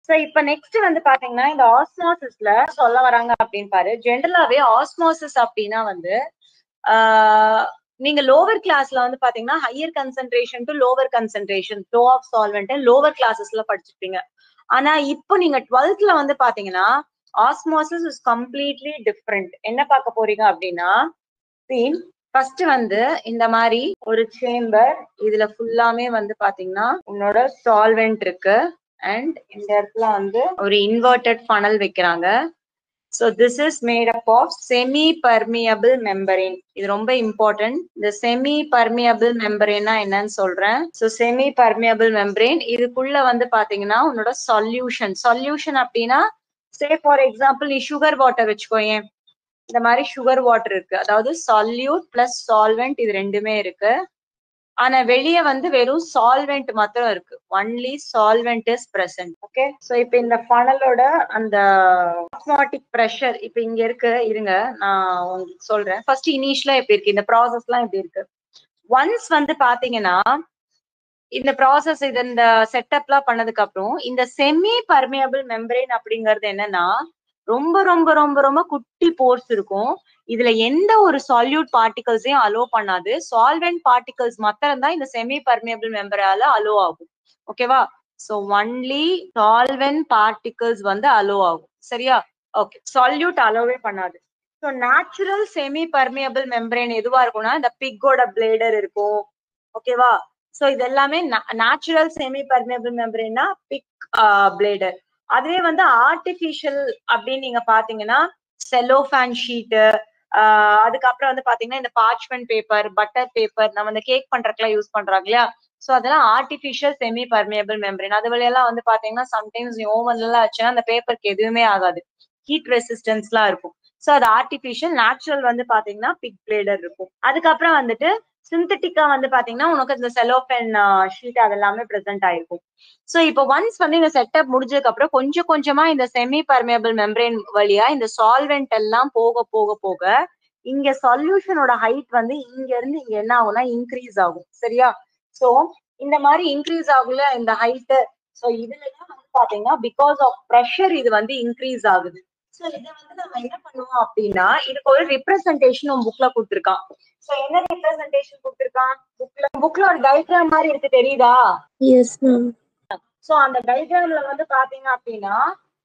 So இப்ப next வந்து பாத்தீங்கன்னா இந்த ஆஸ்மோசிஸ்ல சொல்ல வராங்க அப்படின்னு பாரு. ஜென்ரலாவே ஆஸ்மோசிஸ் அப்படின்னா வந்து நீங்க லோவர் கிளாஸ்ல வந்து பாத்தீங்கன்னா higher concentration to lower concentration flow of solvent lower கிளாஸஸ்ல படிச்சிருப்பீங்க. ஆனா இப்போ நீங்க 12th வந்து பாத்தீங்கன்னா ஆஸ்மோசிஸ் இஸ் கம்ப்ளீட்லி டிஃப்ரெண்ட். என்ன பார்க்க போறீங்க அப்படின்னா ஃபர்ஸ்ட் வந்து இந்த மாதிரி ஒரு சேம்பர், இதுல ஃபுல்லாமே வந்து பாத்தீங்கன்னா உன்னோட சால்வெண்ட் இருக்கு. அண்ட் இந்த இடத்துல வந்து ஒரு இன்வெர்டட் ஃபனல் வைக்கிறாங்க. So this is made up of semi-permeable membrane. இது ரொம்ப இம்பார்ட்டன்ட். இந்த semi-permeable membrane என்னன்னு சொல்றேன். So semi-permeable membrane இதுக்குள்ள வந்து பாத்தீங்கன்னா உன்னோட சொல்யூஷன் அப்படின்னா say for example நீ சுகர் வாட்டர் வச்சுக்கோயேன். இந்த மாதிரி சுகர் வாட்டர் இருக்கு, அதாவது சொல்யூட் பிளஸ் சால்வெண்ட் இது ரெண்டுமே இருக்கு. ஆனா வெளியே வந்து வெறும் சால்வெண்ட் மாத்திரம் இருக்கு. Only solvent is present. Okay, so இப்ப இந்த ஃபனலோட அந்த ஆஸ்மாட்டிக் பிரஷர் இப்ப இங்க இருக்கு. இருங்க நான் உங்களுக்கு சொல்றேன். ஃபர்ஸ்ட் இனிஷியலா எப்படி இருக்கு, இந்த ப்ராசஸ் எல்லாம் எப்படி இருக்கு. ஒன்ஸ் வந்து பாத்தீங்கன்னா இந்த ப்ராசஸ் இது இந்த செட்டப் எல்லாம் பண்ணதுக்கு அப்புறம் இந்த செமி பர்மியபிள் மெம்பரேன் அப்படிங்கிறது என்னன்னா ரொம்ப ரொம்ப ரொம்ப ரொம்ப குட்டி போர்ஸ் இருக்கும். இதுல எந்த ஒரு சால்யூட் பார்ட்டிகல்ஸையும் அலோ பண்ணாது. சால்வெண்ட் பார்ட்டிகல்ஸ் மாத்திரம் தான் இந்த செமி பர்மியபிள் மெம்பரால அலோ ஆகும். ஓகேவா? சோ ஒன்லி சால்வெண்ட் பார்ட்டிகல்ஸ் வந்து அலோ ஆகும். சரியா? ஓகே, சால்யூட் அலோவே பண்ணாது. So natural semi permeable membrane எதுவா இருக்கும்னா இந்த பிக்கோட பிளேடர் இருக்கும். ஓகேவா? சோ இது எல்லாமே நேச்சுரல் செமி பர்மியபிள் மெம்பரேன்னா பிக் பிளேடர். அதுவே வந்து ஆர்டிபிஷியல் அப்படின்னு நீங்க பாத்தீங்கன்னா செலோஃபேன் ஷீட்டு, அதுக்கப்புறம் வந்து பாத்தீங்கன்னா இந்த பார்ச்மெண்ட் பேப்பர், பட்டர் பேப்பர், நம்ம இந்த கேக் பண்றதுக்குலாம் யூஸ் பண்றாங்க இல்லையா. சோ அதெல்லாம் ஆர்டிபிஷியல் செமி பர்மியபிள் மெம்பரேன். அது வழியெல்லாம் வந்து பாத்தீங்கன்னா சம்டைம்ஸ் ஓவன்ல எல்லாம் வச்சுன்னா அந்த பேப்பருக்கு எதுவுமே ஆகாது, ஹீட் ரெசிஸ்டன்ஸ் எல்லாம் இருக்கும். சோ அது ஆர்டிபிஷியல். நேச்சுரல் வந்து பாத்தீங்கன்னா பிக் பிளேடர் இருக்கும். அதுக்கப்புறம் வந்துட்டு சிந்தட்டிக்கா வந்து பாத்தீங்கன்னா உனக்கு இந்த செலோஃபேன் ஷீட் அதெல்லாமே பிரசன்ட் ஆயிருக்கும். சோ இப்போ ஒன்ஸ் வந்து இந்த செட்டப் முடிஞ்சதுக்கு அப்புறம் கொஞ்சம் கொஞ்சமா இந்த செமி பர்மியபிள் மெம்பரேன் வழியா இந்த சால்வெண்ட் எல்லாம் போக போக போக இங்க சொல்யூஷனோட ஹைட் வந்து இங்க இருந்து இங்க என்ன ஆகும்னா இன்க்ரீஸ் ஆகும். சரியா? சோ இந்த மாதிரி இன்க்ரீஸ் ஆகுல இந்த ஹைட். சோ இதுலதான் வந்து பாத்தீங்கன்னா பிகாஸ் ஆஃப் ப்ரெஷர் இது வந்து இன்க்ரீஸ் ஆகுது. சோ இதை வந்து நம்ம என்ன பண்ணுவோம் அப்படின்னா இதுக்கு ஒரு ரிப்ரசன்டேஷன் புக்ல கொடுத்துருக்கான். சோ என்ன ரிப்ரசன்டேஷன் கொடுத்திருக்கான் புக்ல ஒரு டயக்ராம் மாதிரி இருக்கு, தெரியுதா? Yes ma'am. சோ அந்த டயக்ராம்ல வந்து பாத்தீங்க அப்படின்னா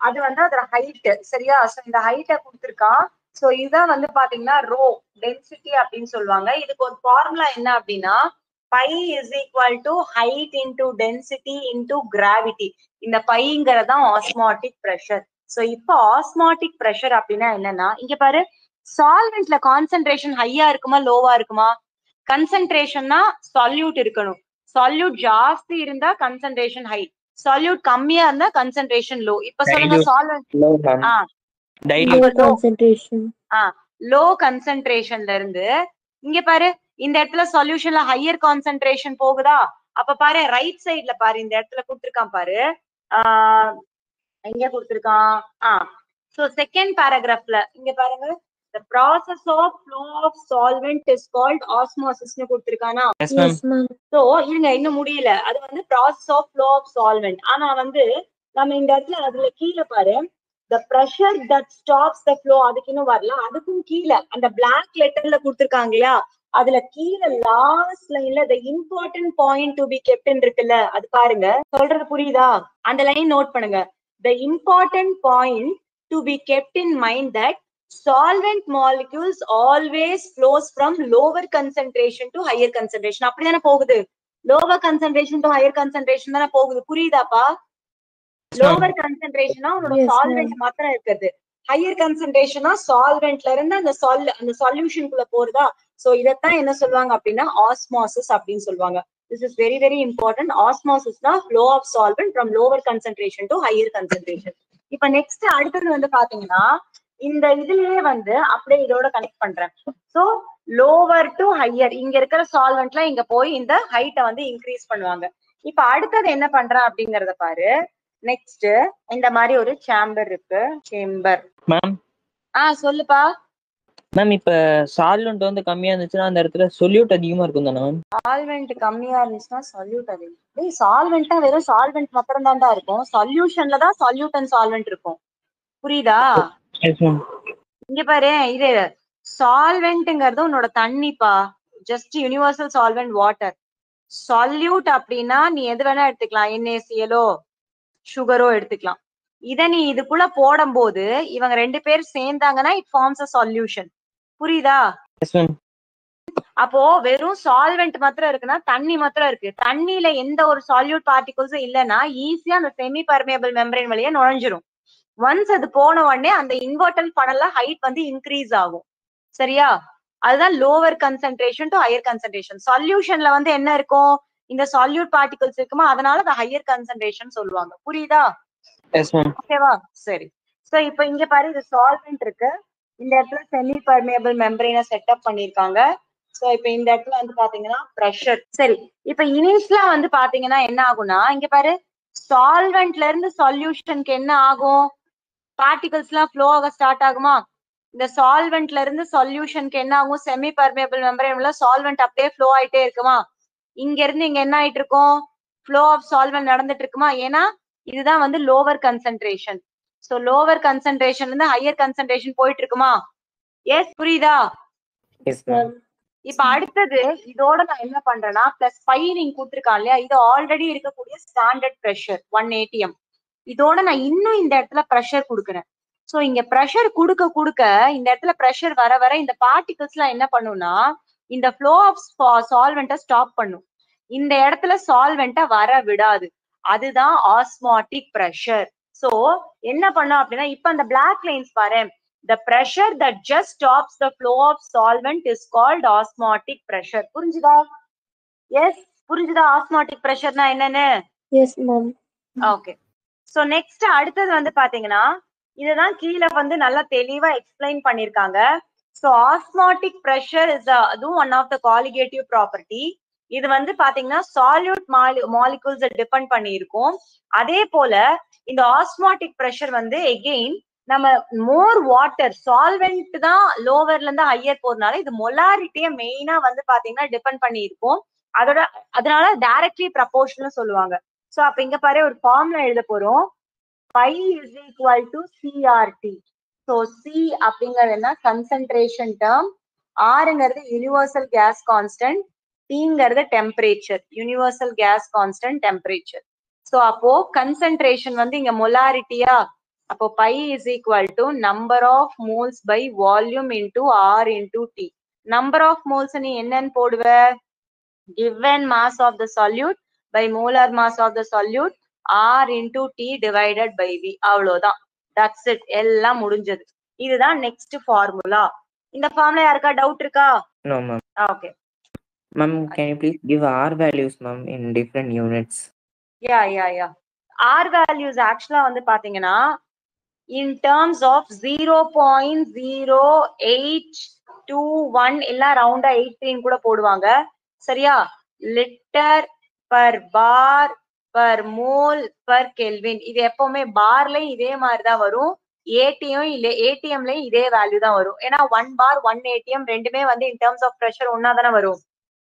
அது வந்து அதோட ஹைட். சரியா? சோ இந்த ஹைட்டை கொடுத்திருக்கான். சோ இதுதான் வந்து பாத்தீங்கன்னா ரோ டென்சிட்டி அப்படின்னு சொல்லுவாங்க. இதுக்கு ஒரு ஃபார்முலா என்ன அப்படின்னா pi is equal to height into density into gravity. இந்த பைங்கிறதான் ஆஸ்மாட்டிக் பிரஷர். சோ இப்போ ஆஸ்மாட்டிக் பிரஷர் அப்படின்னா என்னன்னா இங்க பாரு, சால்வெண்ட்ல கான்சென்ட்ரேஷன் ஹையா இருக்குமா லோவா இருக்குமா? கன்சென்ட்ரேஷன்னா சால்யூட் இருக்கணும். சால்யூட் ஜாஸ்தி இருந்தா கன்சென்ட்ரேஷன் ஹை, சால்யூட் கம்மியா இருந்தா கன்சென்ட்ரேஷன் லோ. இப்ப சொல்லுங்க சால்வெண்ட் லோ கன்சென்ட்ரேஷன்ல இருந்து இங்க பாரு இந்த இடத்துல சொல்யூஷன்ல ஹையர் கான்சென்ட்ரேஷன் போகுதா. அப்ப பாரு ரைட் சைட்ல பாரு இந்த இடத்துல கொடுத்திருக்கான் பாரு. எங்க கொடுத்திருக்கான்? சோ செகண்ட் பேராகிராஃப்ல இங்க பாருங்க, the process of flow of solvent is called osmosis னு கொடுத்திருக்கானா. சோ இருங்க இன்னும் முடியல. அது வந்து process of flow of solvent. ஆனா வந்து நம்ம இந்த இடத்துல அதுல கீழே பாரு the pressure that stops the flow அதுக்கு இன்னும் வரல. அதுக்கும் கீழே அந்த black letterல கொடுத்திருக்காங்க இல்லையா, அதுல கீழே லாஸ்ட் லைன்ல the important point to be kept in இருக்குல்ல, அது பாருங்க. சொல்றது புரியுதா? அந்த லைன் நோட் பண்ணுங்க. The important point to be kept in mind that solvent molecules always flows from lower concentration to higher concentration. அப்படிதானே போகுது, lower concentration to higher concentration தானே போகுது. புரியுதாப்பா? லோவர் கன்சென்ட்ரேஷனா உன்னோட சால்வெண்ட் மாத்திரம் இருக்குது, ஹையர் கன்சென்ட்ரேஷனா சால்வெண்ட்ல இருந்து அந்த சொல்யூஷனுக்குள்ள போறதா. சோ இதத்தான் என்ன சொல்லுவாங்க அப்படின்னா ஆஸ்மோசிஸ் அப்படின்னு சொல்லுவாங்க. This is very very important. Osmosis na flow of solvent from lower concentration to higher concentration. இப்ப நெக்ஸ்ட் அடுத்தது வந்து பாத்தீங்கன்னா இந்த இதுலயே வந்து அப்படியே இதோட கனெக்ட் பண்றேன். சோ லோவர் டு ஹையர், இங்க இருக்கிற சால்வெண்ட்ல இங்க போய் இந்த ஹைட்டை வந்து இன்க்ரீஸ் பண்ணுவாங்க. இப்ப அடுத்தது என்ன பண்றேன் அப்படிங்கறத பாரு. நெக்ஸ்ட் இந்த மாதிரி ஒரு சேம்பர் இருக்கு. சேம்பர் சொல்லுப்பா. மேம் இப்ப சால்வெண்ட் வந்து கம்மியா இருந்துச்சுன்னா அந்த இடத்துல சொல்யூட் அதிகமா இருக்கும் தானே மேம்? சால்வெண்ட் கம்மியா இருந்துச்சுன்னா சொல்யூட் அதிகம். சால்வெண்ட்னா வெறும் சால்வெண்ட் மாத்திரம் தான்டா இருக்கும். சொல்யூஷன்ல தான் சொல்யூட் அண்ட் சால்வெண்ட் இருக்கும். புரியுதா? இங்க பாரு, இது சால்வெண்ட்ங்கிறது உன்னோட தண்ணிப்பா. Just universal solvent water. Solute அப்படின்னா நீ எது வேணா எடுத்துக்கலாம். NaClோ சுகரோ எடுத்துக்கலாம். இத நீ இதுக்குள்ள போடும் போது இவங்க 2 பேர் சேர்ந்தாங்கன்னா இட் ஃபார்ம்ஸ் அ சொல்யூஷன். புரியுதா? அப்போ வெறும் சால்வெண்ட் மாத்திரம் இருக்குன்னா தண்ணி மாத்திரம் இருக்கு. தண்ணியில எந்த ஒரு சால்யூட் பார்ட்டிகல்ஸும் இல்லைன்னா ஈஸியா அந்த செமி பர்மியபிள் மெம்பரேன் வழியா நுழைஞ்சிரும். ஒன்ஸ் அது போன உடனே அந்த இன்வெர்டல் ஃபனல்ல ஹைட் வந்து இன்க்ரீஸ் ஆகும். சரியா? அதுதான் lower concentration to higher concentration. சொல்யூஷன்ல வந்து என்ன இருக்கும்? இந்த சால்யூட் பார்ட்டிகல்ஸ் இருக்குமா, அதனால அது ஹையர் கன்சென்ட்ரேஷன் சொல்லுவாங்க. புரியுதா? ஓகேவா? சரி. சோ இப்போ இங்க பாரு, இது சால்வெண்ட் இருக்கு. இந்த இடத்துல செமி பர்மியபிள் மெம்பரேனை செட்டப் பண்ணிருக்காங்க. சோ இப்போ இந்த இடத்துல வந்து பாத்தீங்கன்னா பிரஷர். சரி, இப்ப இனிஷியலா வந்து பாத்தீங்கன்னா என்ன ஆகும்னா, இங்க பாரு, சால்வெண்ட்ல இருந்து சொல்யூஷனுக்கு என்ன ஆகும்? பார்ட்டிகல்ஸ் எல்லாம் ஃப்ளோ ஆக ஸ்டார்ட் ஆகுமா? இந்த சால்வெண்ட்ல இருந்து சொல்யூஷனுக்கு என்ன ஆகும்? செமி பர்மியபிள் மெம்பரேன் உள்ள சால்வெண்ட் அப்படியே ஃப்ளோ ஆயிட்டே இருக்குமா? இங்க இருந்து இங்க என்ன ஆயிட்டு இருக்கும்? ஃப்ளோ ஆஃப் சால்வெண்ட் நடந்துட்டு இருக்குமா? ஏன்னா இதுதான் வந்து lower concentration. So lower concentration இருந்து ஹையர் கன்சென்ட்ரேஷன் போயிட்டு இருக்குமா? எஸ், புரியுதா? இப்ப அடுத்தது இதோட நான் என்ன பண்றேன்னா +5 நீங்க கொடுத்துருக்கான் இல்லையா, இது ஆல்ரெடி இருக்கக்கூடிய ஸ்டாண்டர்ட் பிரஷர் 1 ATM. இதோட நான் இன்னும் இந்த இடத்துல பிரஷர் கொடுக்குறேன். சோ இங்க பிரஷர் கொடுக்க கொடுக்க இந்த இடத்துல பிரஷர் வர வர இந்த பார்ட்டிகல்ஸ் எல்லாம் என்ன பண்ணும்னா இந்த ஃப்ளோ ஆஃப் சால்வெண்ட்டை ஸ்டாப் பண்ணும். இந்த இடத்துல சால்வெண்ட்டை வர விடாது. அதுதான் ஆஸ்மாட்டிக் பிரஷர். சோ என்ன பண்ணும் அப்படின்னா, இப்ப அந்த பிளாக் லைன்ஸ் பாரு, the pressure that just stops the flow of solvent is called osmotic pressure. புரிஞ்சுதா? எஸ், புரிஞ்சுதா osmotic pressure னா என்னன்னு? Yes ma'am. Okay. So next அடுத்தது வந்து பாத்தீங்கன்னா, இதுதான் கீழே வந்து நல்லா தெளிவா எக்ஸ்பிளைன் பண்ணிருக்காங்க. சோ osmotic pressure is அதுவும் one of the colligative property. இது வந்து பாத்தீங்கன்னா சால்யூட் மாலிகூல்ஸ் டிபெண்ட் பண்ணி இருக்கும். அதே போல இந்த ஆஸ்மாட்டிக் பிரஷர் வந்து எகெயின் நம்ம மோர் வாட்டர் சால்வெண்ட் தான் லோவர்ல இருந்து ஹையர் போறதுனால இது மொலாரிட்டிய மெயினா வந்து பாத்தீங்கன்னா டிபெண்ட் பண்ணி இருக்கும். அதனால டைரக்ட்லி ப்ரப்போர்ஷனல் சொல்லுவாங்க. சோ அப்ப இங்க பாரு, ஒரு ஃபார்முலா எழுத போறோம். Phi is equal to CRT. So C அப்படிங்கிறது என்ன? Concentration term. Rங்கிறது யூனிவர்சல் கேஸ் கான்ஸ்டன்ட். Tங்கிறது temperature, universal gas constant temperature. So அப்போ கன்சென்ட்ரேஷன் வந்து இங்க மொலாரிட்டியா, அப்போ pi is equal to number of moles by volume into R into T. Number of moles நீ என்னன்னு போடுவ? Given mass of the solute by molar mass of the solute R into T divided by V. அவ்வளவுதான். That's it. எல்லாம் முடிஞ்சது. இதுதான் next formula. இந்த formula யாருக்கா doubt இருக்கா? No ma'am. Okay. Ma'am, can you please give R values ma'am in different units? Yeah. R values actually வந்து பாத்தீங்கன்னா in terms of 0.0821 இல்ல ரவுண்டா 18 கூட போடுவாங்க. சரியா? லிட்டர் பர் பார் பர் மோல் பர் கெல்வின். இது எப்பவுமே பார்ல இதே மாதிரிதான் வரும். ஏடிஎம்லயும் இதே வேல்யூ தான் வரும். ஏன்னா 1 bar 1 ATM ரெண்டுமே வந்து in terms of pressure ஒன்னா தானே வரும்.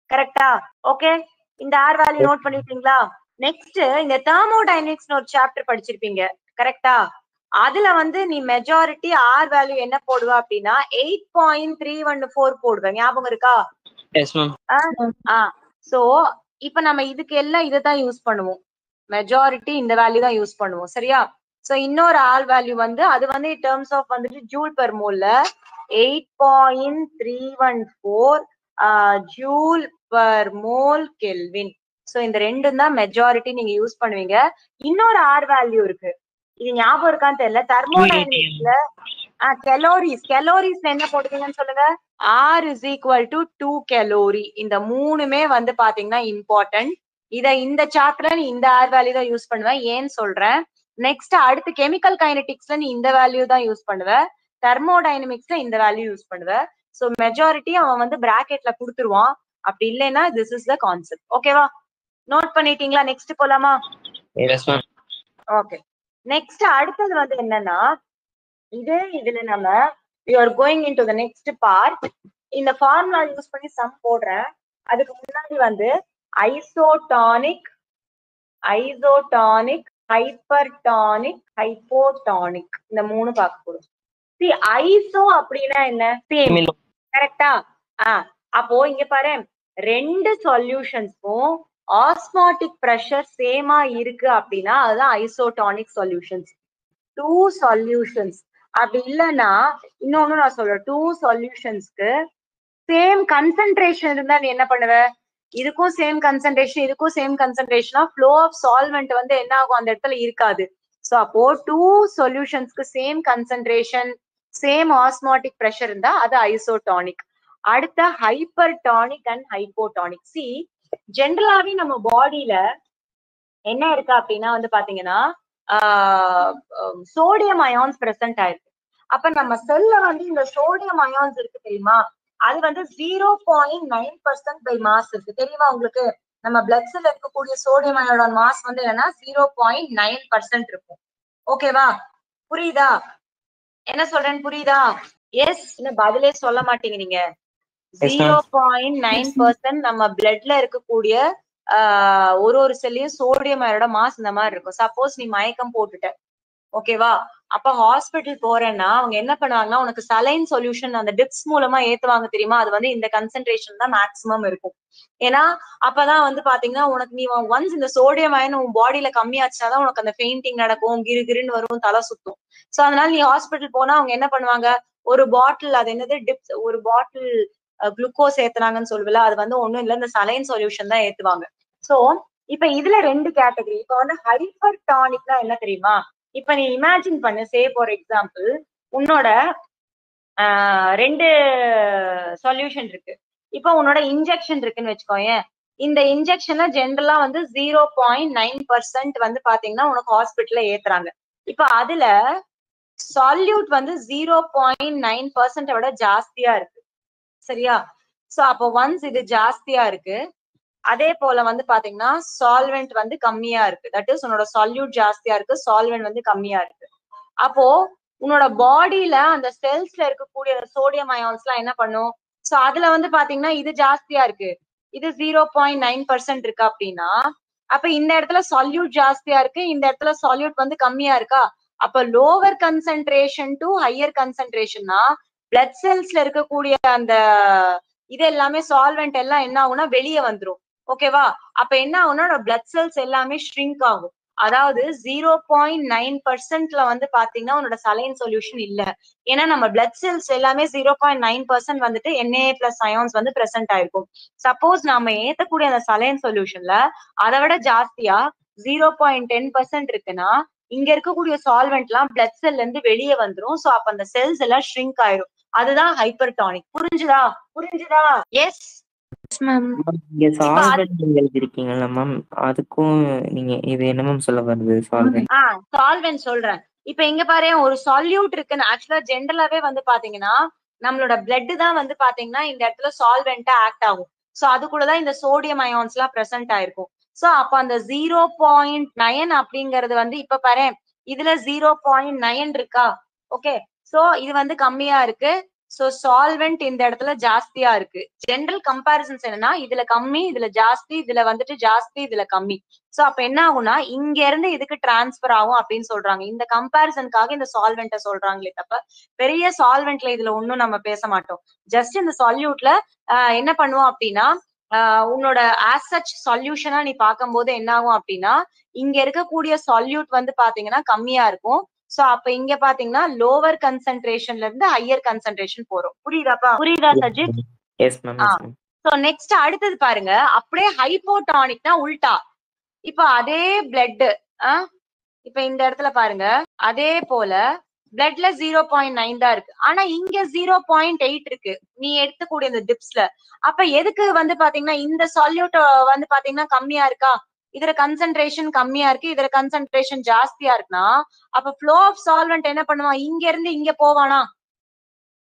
கரெக்டா? ஓகே, இந்த R வேல்யூ நோட் பண்ணிட்டீங்களா? நெக்ஸ்ட் இந்த தெர்மோடைனமிக்ஸ் ஒரு சாப்டர் படிச்சிருப்பீங்க. கரெக்டா? அதுல வந்து நீ மெஜாரிட்டி R வேல்யூ என்ன போடுவ அப்படின்னா 8.314 போடுவேன். ஞாபகம் இருக்கா? Yes ma'am. சோ இப்ப நம்ம இதுக்கு எல்லாம் இதைதான் யூஸ் பண்ணுவோம். மெஜாரிட்டி இந்த வேல்யூ தான் யூஸ் பண்ணுவோம். சரியா? சோ இன்னொரு R வேல்யூ வந்து அது வந்து in terms of வந்துட்டு ஜூல் பெர் மோல்ல 8.314 joule per mole kelvin. So இந்த ரெண்டும் தான் மெஜாரிட்டி நீங்க யூஸ் பண்ணுவீங்க. இன்னொரு R வேல்யூ இருக்கு, இது ஞாபகம் இருக்கான்னு தெரியல. தெர்மோடைனமிக்ஸ்ல கெலோரிஸ் என்ன போடுவீங்கன்னு சொல்லுங்க. R is equal to 2 calorie. இந்த மூணுமே வந்து பாத்தீங்கன்னா இம்பார்ட்டன்ட். இந்த சாப்டர்ல நீ இந்த R வேல்யூ தான் யூஸ் பண்ணுவ. ஏன்னு சொல்றேன். நெக்ஸ்ட் அடுத்து கெமிக்கல் கைனடிக்ஸ்ல நீ இந்த வேல்யூ தான் யூஸ் பண்ணுவ. தெர்மோடைனமிக்ஸ்ல இந்த வேல்யூ யூஸ் பண்ணுவ. சோ மெஜாரிட்டி அவன் வந்து பிராக்கெட்ல கொடுத்துருவான். அப்படி இல்லைன்னா திஸ் இஸ் த கான்செப்ட். ஓகேவா? நோட் பண்ணிட்டீங்களா? நெக்ஸ்ட் போலாமா? Yes ma'am. ஓகே. நெக்ஸ்ட் அடுத்தது வந்து என்னன்னா, இதுல நம்ம you are going in to the next part. இந்த ஃபார்முலா யூஸ் பண்ணி சம் போடுறேன். அதுக்கு முன்னாடி வந்து ஐசோடானிக், ஹைப்பர்டானிக், ஹைப்போடானிக் இந்த 3 பார்க்க போறோம். ஐசோ அப்படின்னா என்ன? சேம். கரெக்டா? அப்போ இங்க பாரு, 2 சொல்யூஷன்ஸ்க்கும் ஆஸ்மாட்டிக் பிரஷர் சேமா இருக்கு அப்படின்னா அதுதான் ஐசோடானிக் சொல்யூஷன்ஸ். 2 சொல்யூஷன்ஸ் அப்படி இல்லைன்னா இன்னொன்னு நான் சொல்றேன், 2 சொல்யூஷன்ஸ்க்கு சேம் கன்சென்ட்ரேஷன் இருந்தா நீ என்ன பண்ணுவ? இதுக்கும் சேம் கன்சென்ட்ரேஷன், இதுக்கும் சேம் கன்சென்ட்ரேஷனா ஃப்ளோ ஆஃப் சால்வெண்ட் வந்து என்ன ஆகும்? அந்த இடத்துல இருக்காது. சோ அப்போ 2 சொல்யூஷன்ஸ்க்கு same concentration, same osmotic pressure இருந்தா அது ஐசோடானிக். அடுத்த ஹைப்பர்டானிக் அண்ட் ஹைப்போடானிக். சி ஜென்ரலாவே நம்ம பாடியில என்ன இருக்கு அப்படின்னா வந்து பாத்தீங்கன்னா சோடியம் அயான்ஸ் பிரசன்ட் ஆயிருக்கு. அப்ப நம்ம செல்ல வந்து இந்த சோடியம் அயான்ஸ் இருக்கு தெரியுமா? அது வந்து 0.9% பை மாஸ் இருக்கு தெரியுமா உங்களுக்கு? நம்ம பிளட் செல்ல இருக்கக்கூடிய சோடியம் அயோட மாஸ் வந்து என்னன்னா 0.9% இருக்கும். ஓகேவா? புரியுதா என்ன சொல்றேன்னு? புரியுதா? எஸ் என்ன பதிலே சொல்ல மாட்டீங்க நீங்க. 0.9% நம்ம பிளட்ல இருக்கக்கூடிய ஒரு செல்லையும் சோடியம் அயோட மாஸ் இந்த மாதிரி இருக்கும். சப்போஸ் நீ மயக்கம் போட்டுட்ட, ஓகேவா? அப்ப ஹாஸ்பிட்டல் போறேன்னா அவங்க என்ன பண்ணுவாங்கன்னா உனக்கு சலைன் சொல்யூஷன் அந்த டிப்ஸ் மூலமா ஏத்துவாங்க தெரியுமா? அது வந்து இந்த கன்சென்ட்ரேஷன் தான் மேக்ஸிமம் இருக்கும். ஏன்னா அப்பதான் வந்து பாத்தீங்கன்னா உனக்கு நீ ஒன்ஸ் இந்த சோடியம் அயன் உன் பாடியில கம்மியாச்சுனாதான் உனக்கு அந்த பெயிண்டிங் நடக்கும், கிருன்னு வரும், தலை சுத்தும். சோ அதனால நீ ஹாஸ்பிட்டல் போனா அவங்க என்ன பண்ணுவாங்க, ஒரு பாட்டில், அது என்னது டிப்ஸ், ஒரு பாட்டில் குளுக்கோஸ் ஏத்துனாங்கன்னு சொல்லுவல, அது வந்து ஒண்ணும் இல்ல, இந்த சலைன் சொல்யூஷன் தான் ஏத்துவாங்க. சோ இப்ப இதுல 2 கேட்டகரி. இப்ப வந்து ஹைப்பர் டானிக்னா என்ன தெரியுமா? இப்ப நீ இமேஜின் பண்ணு, சே ஃபார் எக்ஸாம்பிள் உன்னோட 2 சொல்யூஷன் இருக்கு. இப்ப உன்னோட இன்ஜெக்ஷன் இருக்குன்னு வச்சுக்கோயேன். இந்த இன்ஜெக்ஷன்ல ஜென்ரலா வந்து 0.9% வந்து பாத்தீங்கன்னா உனக்கு ஹாஸ்பிட்டல்ல ஏத்துறாங்க. இப்ப அதுல சால்யூட் வந்து 0.9% விட ஜாஸ்தியா இருக்கு. சரியா? சோ அப்போ ஒன்ஸ் இது ஜாஸ்தியா இருக்கு, அதே போல வந்து பாத்தீங்கன்னா சால்வெண்ட் வந்து கம்மியா இருக்கு. தட் இஸ் உன்னோட சால்யூட் ஜாஸ்தியா இருக்கு, சால்வெண்ட் வந்து கம்மியா இருக்கு. அப்போ உன்னோட பாடியில அந்த செல்ஸ்ல இருக்கக்கூடிய சோடியம் அயான்ஸ் எல்லாம் என்ன பண்ணும்? சோ அதுல வந்து பாத்தீங்கன்னா இது ஜாஸ்தியா இருக்கு, இது 0.9% இருக்கு அப்படின்னா அப்ப இந்த இடத்துல சால்யூட் ஜாஸ்தியா இருக்கு, இந்த இடத்துல சால்யூட் வந்து கம்மியா இருக்கா? அப்ப லோவர் கன்சென்ட்ரேஷன் டு ஹையர் கன்சென்ட்ரேஷன்னா பிளட் செல்ஸ்ல இருக்கக்கூடிய அந்த இது எல்லாமே சால்வெண்ட் எல்லாம் என்ன ஆகும்னா வெளியே வந்துரும். ஓகேவா? அப்ப என்ன ஆகும்னா பிளட் செல்ஸ் எல்லாமே ஷ்ரிங்க் ஆகும். அதாவது 0.9%ல வந்து பாத்தீங்கன்னா உன்னோட சலைன் சொல்யூஷன் இல்ல. ஏன்னா நம்ம பிளட் செல்ஸ் எல்லாமே 0.9% வந்துட்டு Na+ அயான்ஸ் வந்து பிரசன்ட் ஆயிருக்கும். சப்போஸ் நாம ஏத்தக்கூடிய அந்த சலைன் சொல்யூஷன்ல அதை விட ஜாஸ்தியா 0.10% இருக்குன்னா இங்க இருக்கக்கூடிய சால்வெண்ட் எல்லாம் பிளட் செல்ல இருந்து வெளியே வந்துரும். சோ அப்ப அந்த செல்ஸ் எல்லாம் ஷ்ரிங்க் ஆயிரும். அதுதான் ஹைப்பர்டானிக். புரிஞ்சுதா? புரிஞ்சுதா? Yes ma'am. நீங்க சால்வெண்ட் எழுதிருக்கீங்கல்ல மேம், அதுக்கும் நீங்க இது என்ன மேம் சொல்ல வருது? சால்வெண்ட் சால்வெண்ட் சொல்றேன். இப்ப இங்க பாரு, ஒரு சால்யூட் இருக்குன்னு ஆக்சுவலா ஜென்ரலாவே வந்து பாத்தீங்கன்னா நம்மளோட பிளட் தான் வந்து பாத்தீங்கன்னா இந்த இடத்துல சால்வெண்டா ஆக்ட் ஆகும். சோ அதுக்குள்ளதான் இந்த சோடியம் அயான்ஸ் எல்லாம் பிரசன்ட் ஆயிருக்கும். சோ அப்ப அந்த 0.9 அப்படிங்கறது வந்து இப்ப பாரு, இதுல 0.9 இருக்கா? ஓகே, சோ இது வந்து கம்மியா இருக்கு. சோ சால்வெண்ட் இந்த இடத்துல ஜாஸ்தியா இருக்கு. ஜெனரல் கம்பேரிசன்ஸ் என்னன்னா இதுல கம்மி, இதுல ஜாஸ்தி, இதுல வந்துட்டு ஜாஸ்தி, இதுல கம்மி. சோ அப்ப என்ன ஆகும்னா இங்க இருந்து இதுக்கு டிரான்ஸ்பர் ஆகும் அப்படின்னு சொல்றாங்க. இந்த கம்பேரிசனுக்காக இந்த சால்வெண்ட்டை சொல்றாங்களே தப்ப பெரிய சால்வெண்ட்ல இதுல ஒண்ணும் நம்ம பேச மாட்டோம். ஜஸ்ட் இந்த சால்யூட்ல என்ன பண்ணுவோம் அப்படின்னா உன்னோட ஆஸ் சச் சொல்யூஷனா நீ பார்க்கும்போது என்ன ஆகும் அப்படின்னா இங்க இருக்கக்கூடிய சால்யூட் வந்து பாத்தீங்கன்னா கம்மியா இருக்கும். சோ அப்ப இங்க பாத்தீங்கன்னா லோவர் கன்சென்ட்ரேஷன்ல இருந்து ஹையர் கன்சென்ட்ரேஷன் போறோம். புரியுதாப்பா? புரியுதா Sajith? Yes ma'am. So next அடுத்தது பாருங்க, அப்படியே ஹைப்போடானிக்னா உல்டா. இப்ப அதே பிளட் இப்ப இந்த இடத்துல பாருங்க, அதே போல பிளட்ல 0.9 தான் இருக்கு, ஆனா இங்க 0.8 இருக்கு நீ எடுத்துக்கூடிய இந்த டிப்ஸ்ல. அப்ப எதுக்கு வந்து பாத்தீங்கன்னா இந்த சால்யூட் வந்து பாத்தீங்கன்னா கம்மியா இருக்கா? இதுல கன்சென்ட்ரேஷன் கம்மியா இருக்கு, இதுல கன்சென்ட்ரேஷன் ஜாஸ்தியா இருக்குன்னா அப்ப ஃப்ளோ ஆஃப் சால்வெண்ட் என்ன பண்ணுவான்? இங்க இருந்து இங்க போவானா?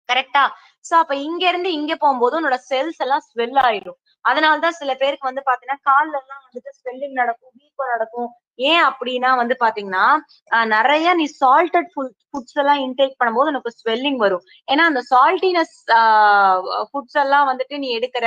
கரெக்டா? சோ அப்ப இங்க இருந்து இங்க போகும்போது உன்னோட செல்ஸ் எல்லாம் ஸ்வெல் ஆயிடும். அதனாலதான் சில பேருக்கு வந்து பாத்தீங்கன்னா கால்ல எல்லாம் வந்துட்டு ஸ்வெல்லிங் நடக்கும், வீக்கம் நடக்கும். ஏன் அப்படின்னா வந்து பாத்தீங்கன்னா நிறைய நீ சால்டட் ஃபுட்ஸ் எல்லாம் இன்டேக் பண்ணும்போது உனக்கு ஸ்வெல்லிங் வரும். ஏன்னா அந்த சால்டினஸ் ஃபுட்ஸ் எல்லாம் வந்துட்டு நீ எடுக்கிற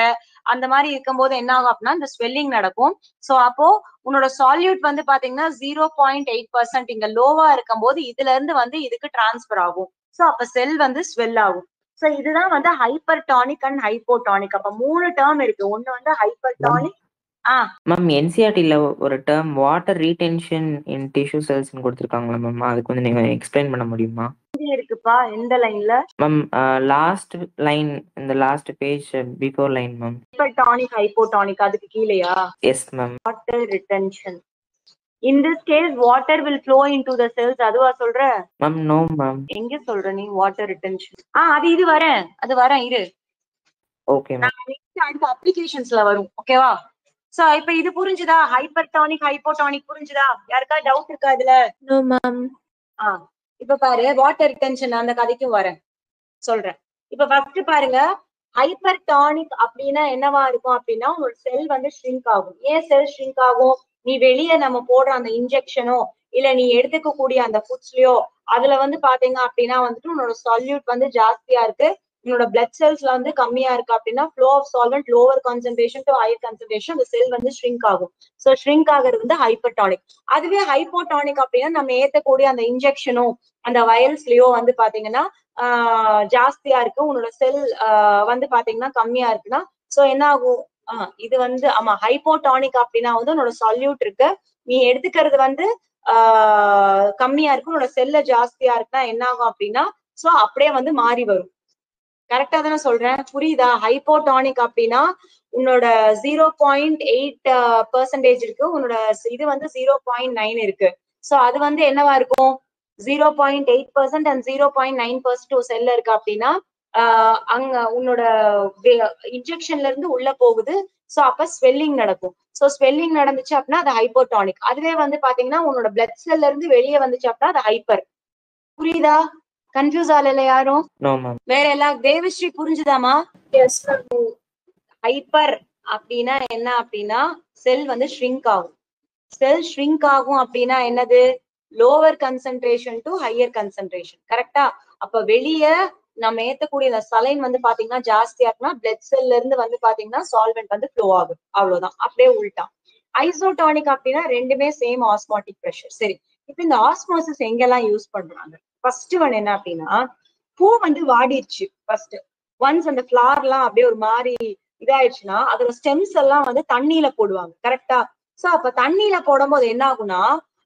அந்த மாதிரி இருக்கும்போது என்ன ஆகும் அப்படின்னா இந்த ஸ்வெல்லிங் நடக்கும். சோ அப்போ உன்னோட சால்யூட் வந்து பாத்தீங்கன்னா 0.8% இங்க லோவா இருக்கும் போது இதுல இருந்து வந்து இதுக்கு டிரான்ஸ்பர் ஆகும். சோ அப்ப செல் வந்து ஸ்வெல் ஆகும். சோ இதுதான் வந்து ஹைப்பர் டானிக் அண்ட் ஹைப்போடானிக். அப்ப 3 டேர்ம் இருக்கு. ஒண்ணு வந்து ஹைப்பர் டானிக். மேம் என்சிஆர்டில ஒரு டேர்ம் வாட்டர் ரீடென்ஷன் இன் டிஷ்யூ செல்ஸ்னு கொடுத்துருக்காங்களா மேம், அதுக்கு வந்து நீங்க எக்ஸ்பிளைன் பண்ண முடியுமா? இருக்குப்பா எந்த லைன்ல மேம்? லாஸ்ட் லைன், இந்த last page before line ma'am. Hypertonic hypotonic அதுக்கு கீழயா? Yes ma'am. Water retention. In this case, water will flow into the cells. அதுவா சொல்ற? Ma'am no ma'am. எங்க சொல்ற நீ வாட்டர் ரிட்டென்ஷன்? இது வரேன் இரு. Okay ma'am. அடுத்த அப்ளிகேஷன்ஸ்ல வரும். ஓகேவா? சோ இப்ப இது புரிஞ்சுதா? ஹைப்பர் டானிக் ஹைப்போடானிக் புரிஞ்சுதா? யாருக்கா டவுட் இருக்கா இதுல? No ma'am. இப்ப பாரு வாட்டர் ரிட்டென்ஷன் அந்த கதைக்கும் வரேன் சொல்றேன். இப்ப ஃபர்ஸ்ட் பாருங்க, ஹைப்பர் டானிக் அப்படின்னா என்னவா இருக்கும் அப்படின்னா ஒரு செல் வந்து ஷ்ரிங்க் ஆகும். ஏன் செல் ஷ்ரிங்க் ஆகும்? நீ வெளியே நம்ம போடுற அந்த இன்ஜெக்ஷனோ இல்ல நீ எடுத்துக்க கூடிய அந்த ஃபுட்ஸ்லயோ அதுல வந்து பாத்தீங்க அப்படின்னா வந்துட்டு உன்னோட சால்யூட் வந்து ஜாஸ்தியா இருக்கு, உன்னோட பிளட் செல்ஸ்ல வந்து கம்மியா இருக்கு அப்படின்னா flow of solvent lower concentration to higher concentration அந்த செல் வந்து ஷ்ரிங்க் ஆகும். சோ ஷ்ரிங்க் ஆகிறது வந்து ஹைப்பர் டானிக். அதுவே ஹைப்போடானிக் அப்படின்னா நம்ம ஏத்தக்கூடிய அந்த இன்ஜெக்ஷனோ அந்த வயல்ஸ்லயோ வந்து பாத்தீங்கன்னா ஜாஸ்தியா இருக்கு, உன்னோட செல் வந்து பாத்தீங்கன்னா கம்மியா இருக்குன்னா சோ என்ன ஆகும்? இது வந்து ஹைப்போடானிக் அப்படின்னா வந்து உன்னோட சால்யூட் இருக்கு, நீ எடுத்துக்கிறது வந்து கம்மியா இருக்கு, உன்னோட செல்ல ஜாஸ்தியா இருக்குன்னா என்ன ஆகும் அப்படின்னா சோ அப்படியே வந்து மாறி வரும். கரெக்டா தானே சொல்றேன்? புரியுதா? ஹைப்போடானிக் அப்படின்னா உன்னோட 0.8% இருக்கு, உன்னோட இது வந்து 0.9 இருக்கு. சோ அது வந்து என்னவா இருக்கும்? 0.8% and 0.9% செல்ல இருக்கு அப்படின்னா அங்க உன்னோட இன்ஜெக்ஷன்ல இருந்து உள்ள போகுது. சோ அப்ப ஸ்வெல்லிங் நடக்கும். சோ ஸ்வெல்லிங் நடந்துச்சு அப்படின்னா அது ஹைப்போடானிக். அதுவே வந்து பாத்தீங்கன்னா உன்னோட பிளட் செல்ல இருந்து வெளியே வந்துச்சு அப்படின்னா அது ஹைப்பர். புரியுதா? கன்ஃபியூஸ் ஆகல யாரும்? வேற எல்லாம் தேவஸ்ரீ புரிஞ்சுதாமா? Yes ma'am. ஹைப்பர் அப்படின்னா என்ன அப்படின்னா செல் வந்து ஷ்ரிங்க் ஆகும். செல் ஷ்ரிங்க் ஆகும் அப்படின்னா என்னது? Lower concentration to higher concentration. கரெக்டா? அப்ப வெளிய நம்ம ஏத்தக்கூடிய இந்த சலைன் வந்து பாத்தீங்கன்னா ஜாஸ்தியா இருக்குன்னா பிளட் செல்ல இருந்து வந்து பாத்தீங்கன்னா சால்வெண்ட் வந்து ஃப்ளோ ஆகும். அவ்வளவுதான். அப்படியே உள்டா. ஐசோடானிக் அப்படின்னா ரெண்டுமே சேம் ஆஸ்மாட்டிக் பிரஷர். சரி, இப்ப இந்த ஆஸ்மோசிஸ் எங்கெல்லாம் யூஸ் பண்றாங்க? ஃபர்ஸ்ட் ஒன் என்ன அப்படின்னா பூ வந்து வாடிடுச்சு. ஃபர்ஸ்ட் ஒன்ஸ் அந்த ஃபிளார் எல்லாம் அப்படியே ஒரு மாதிரி இதாயிடுச்சுன்னா அதோட ஸ்டெம்ஸ் எல்லாம் வந்து தண்ணியில போடுவாங்க. கரெக்டா? சோ அப்ப தண்ணியில போடும்போது என்ன ஆகும்னா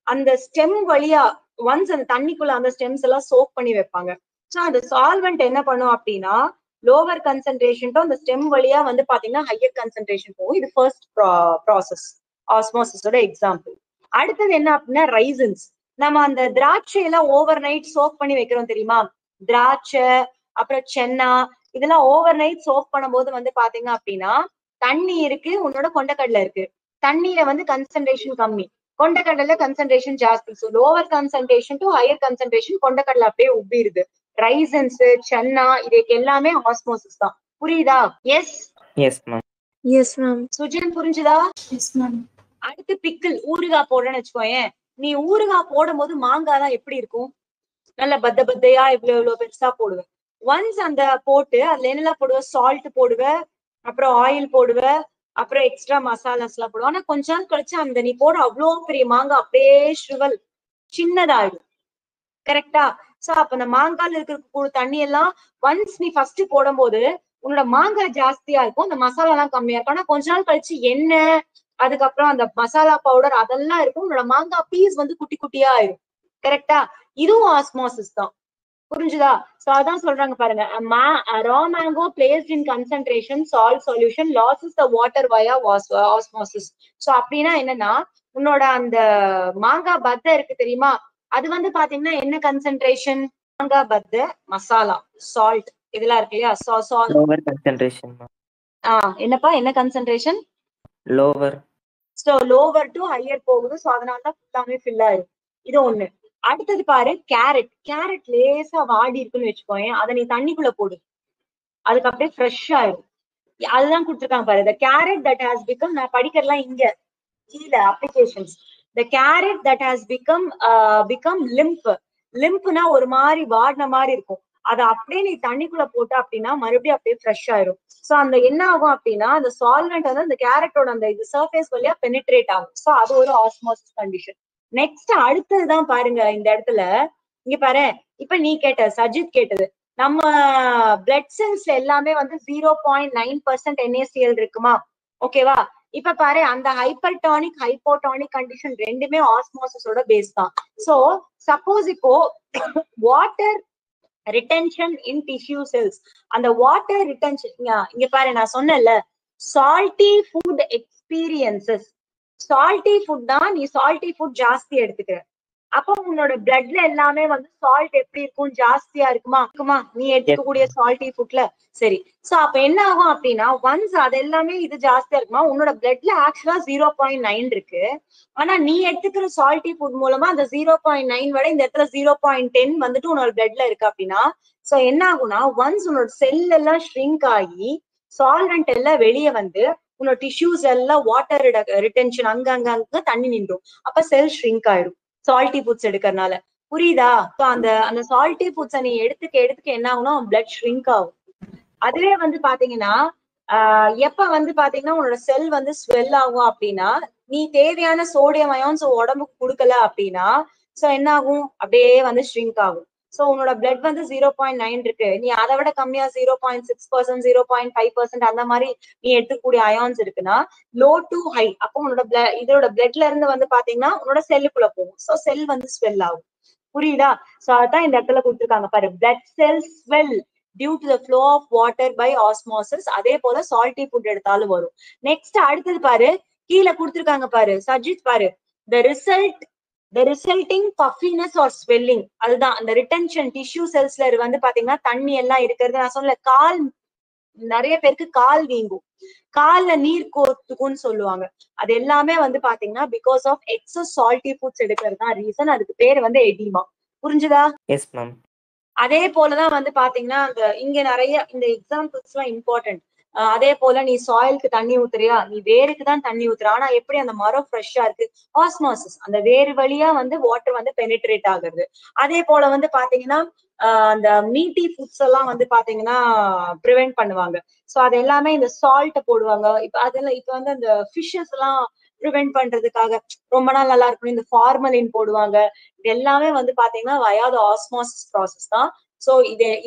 அந்த ஸ்டெம் வழியா ஒன்ஸ் அந்த தண்ணிக்குள்ள அந்த ஸ்டெம்ஸ் எல்லாம் சோக் பண்ணி வைப்பாங்க. சோ அந்த சால்வெண்ட் என்ன பண்ணும் அப்படின்னா லோவர் கன்சென்ட்ரேஷன் அந்த ஸ்டெம் வழியா வந்து பாத்தீங்கன்னா ஹையர் கன்சென்ட்ரேஷன் போகும். இது ஃபர்ஸ்ட் ப்ராசஸ், ஆஸ்மோசிஸோட எக்ஸாம்பிள். அடுத்தது என்ன அப்படின்னா ரைசன்ஸ். நம்ம அந்த திராட்சையெல்லாம் ஓவர் நைட் சோக் பண்ணி வைக்கிறோம் தெரியுமா? திராட்சை அப்புறம் சென்னா இதெல்லாம் ஓவர் நைட் சோக் பண்ணும்போது வந்து பாத்தீங்க அப்படின்னா தண்ணி இருக்கு, உன்னோட கொண்டக்கடலை இருக்கு. தண்ணியில வந்து கன்சென்ட்ரேஷன் கம்மி, கொண்டக்கடலை கன்சென்ட்ரேஷன் ஜாஸ்தி. So lower concentration to higher concentration கொண்டக்கடலை அப்படியே உப்பிடுது. ரைசன்ஸ் சென்னா இதுக்கு எல்லாமே ஆஸ்மோசிஸ் தான். புரியுதா? Yes yes ma'am. Yes ma'am. Sujan புரிஞ்சுதா? Yes ma'am. அடுத்து பிக்கிள், ஊறுகாய் போடுறேன்னு வச்சுக்கோயேன். நீ ஊறுகாய் போடும் போது மாங்காய் தான் எப்படி இருக்கும்? நல்ல பத்த பத்தையா இவ்வளவு பெருசா போடுவேன். ஒன்ஸ் அந்த போட்டு அதுல என்னெல்லாம் போடுவ? சால்ட் போடுவ, அப்புறம் ஆயில் போடுவ, அப்புறம் எக்ஸ்ட்ரா மசாலாஸ் எல்லாம் போடுவோம். ஆனா கொஞ்ச நாள் கழிச்சு அந்த நீ போட அவ்வளவு பெரிய மாங்காய் அப்படியே ஷ்ரிவல் சின்னதாயிடும். கரெக்டா? சோ அப்ப அந்த மாங்கால இருக்கிற தண்ணி எல்லாம் ஒன்ஸ் நீ ஃபர்ஸ்ட் போடும் போது உன்னோட மாங்காய் ஜாஸ்தியா இருக்கும், அந்த மசாலா எல்லாம் கம்மியா இருக்கும். ஆனா கொஞ்ச நாள் கழிச்சு எண்ணெய் அதுக்கப்புறம் அந்த மசாலா பவுடர் அதெல்லாம் இருக்கும், உன்னோட மாங்காய் பீஸ் வந்து குட்டி குட்டியா ஆயிடும். கரெக்டா? இதுவும் ஆஸ்மோசிஸ் தான். புரிஞ்சுதா? சோ அதான் சொல்றாங்க பாருங்க, raw mango placed in concentration salt solution loses the water via osmosis. So அப்படின்னா என்னன்னா உன்னோட அந்த மாங்காய் பத்தை இருக்கு தெரியுமா? அது வந்து பாத்தீங்கன்னா என்ன கன்சென்ட்ரேஷன்? மாங்காய் பத்தை, மசாலா, சால்ட் இதெல்லாம் இருக்கு இல்லையா? Lower concentration. என்னப்பா என்ன concentration? Lower. So lower to higher போகுது. சோ அதனாலதான் ஃபுல்லாமே ஃபில் ஆயிடும். இது ஒண்ணு. அடுத்தது பாரு கேரட். கேரட் லேசா வாடி இருக்குன்னு வச்சுக்கோயேன், அதை நீ தண்ணிக்குள்ள போடு, அதுக்கு அப்படியே ஃப்ரெஷ் ஆயிடும். அதுதான் கொடுத்துருக்காங்க பாரு, the carrot that has become, நான் படிக்கிறலாம் இங்க கீழே applications, the carrot that has become லிம்ப்னா ஒரு மாதிரி வாடின மாதிரி இருக்கும். அதை அப்படியே நீ தண்ணிக்குள்ள போட்ட அப்படின்னா மறுபடியும் அப்படியே ஃப்ரெஷ் ஆயிரும். சோ அந்த என்ன ஆகும் அப்படின்னா அந்த சால்வெண்ட் வந்து அந்த கேரட்டோட அந்த இது சர்ஃபேஸ் வழியா பெனிட்ரேட் ஆகும். சோ அது ஒரு ஆஸ்மோசிஸ் கண்டிஷன். நெக்ஸ்ட் அடுத்ததுதான் பாருங்க இந்த இடத்துல இங்க பாரு. இப்ப நீ கேட்ட சஜித் கேட்டது, நம்ம பிளட் செல்ஸ் எல்லாமே வந்து 0.9% NaCl இருக்குமா? ஓகேவா? இப்ப பாரு அந்த ஹைப்பர்டானிக் ஹைப்போடானிக் கண்டிஷன் ரெண்டுமே ஆஸ்மோசிஸோட பேஸ் தான். சோ சப்போஸ் இப்போ வாட்டர் ரிட்டென்ஷன் இன் டிஷ்யூ செல்ஸ், அந்த வாட்டர் ரிட்டென்ஷன் இங்க பாரு நான் சொன்னேன்ல salty food experiences. Salty food தான், நீ சால்ட்டி ஃபுட் ஜாஸ்தி எடுத்துக்கிற அப்போ உன்னோட பிளட்ல எல்லாமே வந்து சால்ட் எப்படி இருக்கும்? ஜாஸ்தியா இருக்குமா நீ எடுத்துக்கக்கூடிய சால்ட்டி ஃபுட்ல? சரி. சோ அப்ப என்ன ஆகும் அப்படின்னா ஒன்ஸ் அது எல்லாமே இது ஜாஸ்தியா இருக்குமா, உன்னோட பிளட்ல ஆக்சுவலா 0.9 இருக்கு. ஆனா நீ எடுத்துக்கிற சால்ட்டி ஃபுட் மூலமா அந்த 0.9 விட இந்த இடத்துல 0.10 வந்துட்டு உன்னோட பிளட்ல இருக்கு அப்படின்னா சோ என்ன ஆகும்னா ஒன்ஸ் உன்னோட செல் எல்லாம் ஷ்ரிங்க் ஆகி சால்வெண்ட் எல்லாம் வெளியே வந்து உன்னோட டிஷ்யூஸ் எல்லாம் வாட்டர் ரிட்டென்ஷன் அங்க தண்ணி நின்றும். அப்ப செல் ஷ்ரிங்க் ஆயிடும் சால்ட்டி ஃபுட்ஸ் எடுக்கறதுனால. புரியுதா? அந்த சால்ட்டி ஃபுட்ஸை நீ எடுத்துக்க என்ன ஆகும்னா பிளட் ஷ்ரிங்க் ஆகும். அதுவே வந்து பாத்தீங்கன்னா எப்ப வந்து பாத்தீங்கன்னா உன்னோட செல் வந்து ஸ்வெல் ஆகும் அப்படின்னா நீ தேவையான சோடியம் அயான்ஸ் உடம்புக்கு கொடுக்கல அப்படின்னா சோ என்ன ஆகும்? அப்படியே வந்து ஷ்ரிங்க் ஆகும். சோ உன்னோட பிளட் வந்து 0.9 இருக்கு, நீ அதை விட கம்மியா 0.6%, 0.5% அந்த மாதிரி நீ எடுத்துக்கூடிய அயான்ஸ் இருக்குன்னா லோ டு ஹை, அப்போ உன்னோட இதோட பிளட்ல இருந்து வந்து பாத்தீங்கன்னா உன்னோட செல்லுக்குள்ள போகும். சோ செல் வந்து ஸ்வெல் ஆகும். புரியுதா? சோ அதான் இந்த இடத்துல கொடுத்துருக்காங்க பாரு, blood cells swell due to the flow of water by osmosis. அதே போல சால்ட்டி ஃபுட் எடுத்தாலும் வரும். நெக்ஸ்ட் அடுத்தது பாரு, கீழே கொடுத்துருக்காங்க பாரு சஜித் பாரு, the resulting puffiness or swelling. அதுதான் அந்த ரிட்டென்ஷன் டிஷ்யூ செல்ஸ்ல வந்து பாத்தீங்கன்னா தண்ணி எல்லாம் இருக்கிறது. நான் சொன்ன கால் நிறைய பேருக்கு கால் வீங்கும், கால்ல நீர் கோத்துக்கும்னு சொல்லுவாங்க. அது எல்லாமே வந்து பாத்தீங்கன்னா because of excess salty foods எடுக்கிறது தான் ரீசன். அதுக்கு பேர் வந்து எடிமா. புரிஞ்சுதா? Yes ma'am. அதே போலதான் வந்து பாத்தீங்கன்னா அந்த இங்க நிறைய இந்த எக்ஸாம்பிள்ஸ் எல்லாம் இம்பார்ட்டன்ட். அதே போல நீ சாயிலுக்கு தண்ணி ஊத்துறியா, நீ வேருக்கு தான் தண்ணி ஊத்துற, ஆனா எப்படி அந்த மரம் ஃப்ரெஷ்ஷா இருக்கு? ஆஸ்மோசிஸ், அந்த வேறு வழியா வந்து வாட்டர் வந்து பெனிட்ரேட் ஆகுறது. அதே போல வந்து பாத்தீங்கன்னா அந்த மீட்டி ஃபுட்ஸ் எல்லாம் வந்து பாத்தீங்கன்னா ப்ரிவென்ட் பண்ணுவாங்க. சோ அது எல்லாமே இந்த சால்ட் போடுவாங்க. இப்ப அதெல்லாம் இப்ப வந்து அந்த ஃபிஷ்ஷஸ் எல்லாம் ப்ரிவென்ட் பண்றதுக்காக ரொம்ப நாள் நல்லா இருக்கணும் இந்த ஃபார்மலின் போடுவாங்க. இது எல்லாமே வந்து பாத்தீங்கன்னா வயா த ஆஸ்மோசிஸ் ப்ராசஸ் தான். சோ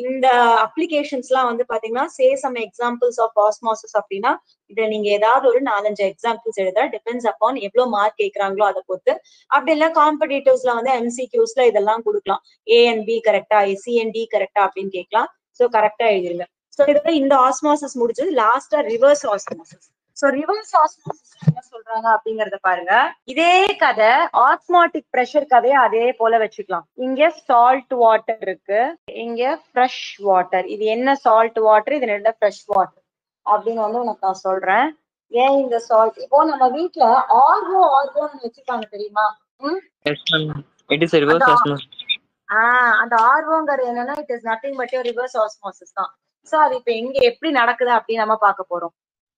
இந்த அப்ளிகேஷன்ஸ் எல்லாம் வந்து பாத்தீங்கன்னா say some examples of osmosis அப்படின்னா இதை நீங்க ஏதாவது ஒரு 4-5 எக்ஸாம்பிள்ஸ் எழுத டிபெண்ட்ஸ் அப்பான் எவ்வளவு மார்க் கேட்கறாங்களோ அதை பொறுத்து. அப்படி இல்ல காம்படிட்டிவ்ஸ்ல வந்து MCQஸ்ல இதெல்லாம் கொடுக்கலாம், A and B கரெக்டா, C and D கரெக்டா அப்படின்னு கேட்கலாம். சோ கரெக்டா எழுதிருங்க. சோ இதோட இந்த ஆஸ்மோசிஸ் முடிச்சது. லாஸ்டா reverse osmosis. So reverse osmosis என்ன சொல்றாங்க அப்படிங்கறத பாருங்க. இதே கதை ஆஸ்மாட்டிக் பிரஷர் கதையை அதே போல வச்சுக்கலாம். இங்க சால்ட் வாட்டர் இருக்கு, இங்க ஃப்ரெஷ் வாட்டர். இது என்ன சால்ட் வாட்டர், இது ரெண்டு ஃப்ரெஷ் வாட்டர் அப்படின்னு வந்து உனக்கு நான் சொல்றேன். ஏன் இந்த சால்ட் இப்போ நம்ம வீட்டுல ஆர்வோன்னு வச்சுக்காங்க தெரியுமா? அந்த ஆர்வோங்கிறது என்னன்னா it is nothing but reverse osmosis தான். சோ அது இப்ப எங்க எப்படி நடக்குது அப்படின்னு நம்ம பார்க்க போறோம்.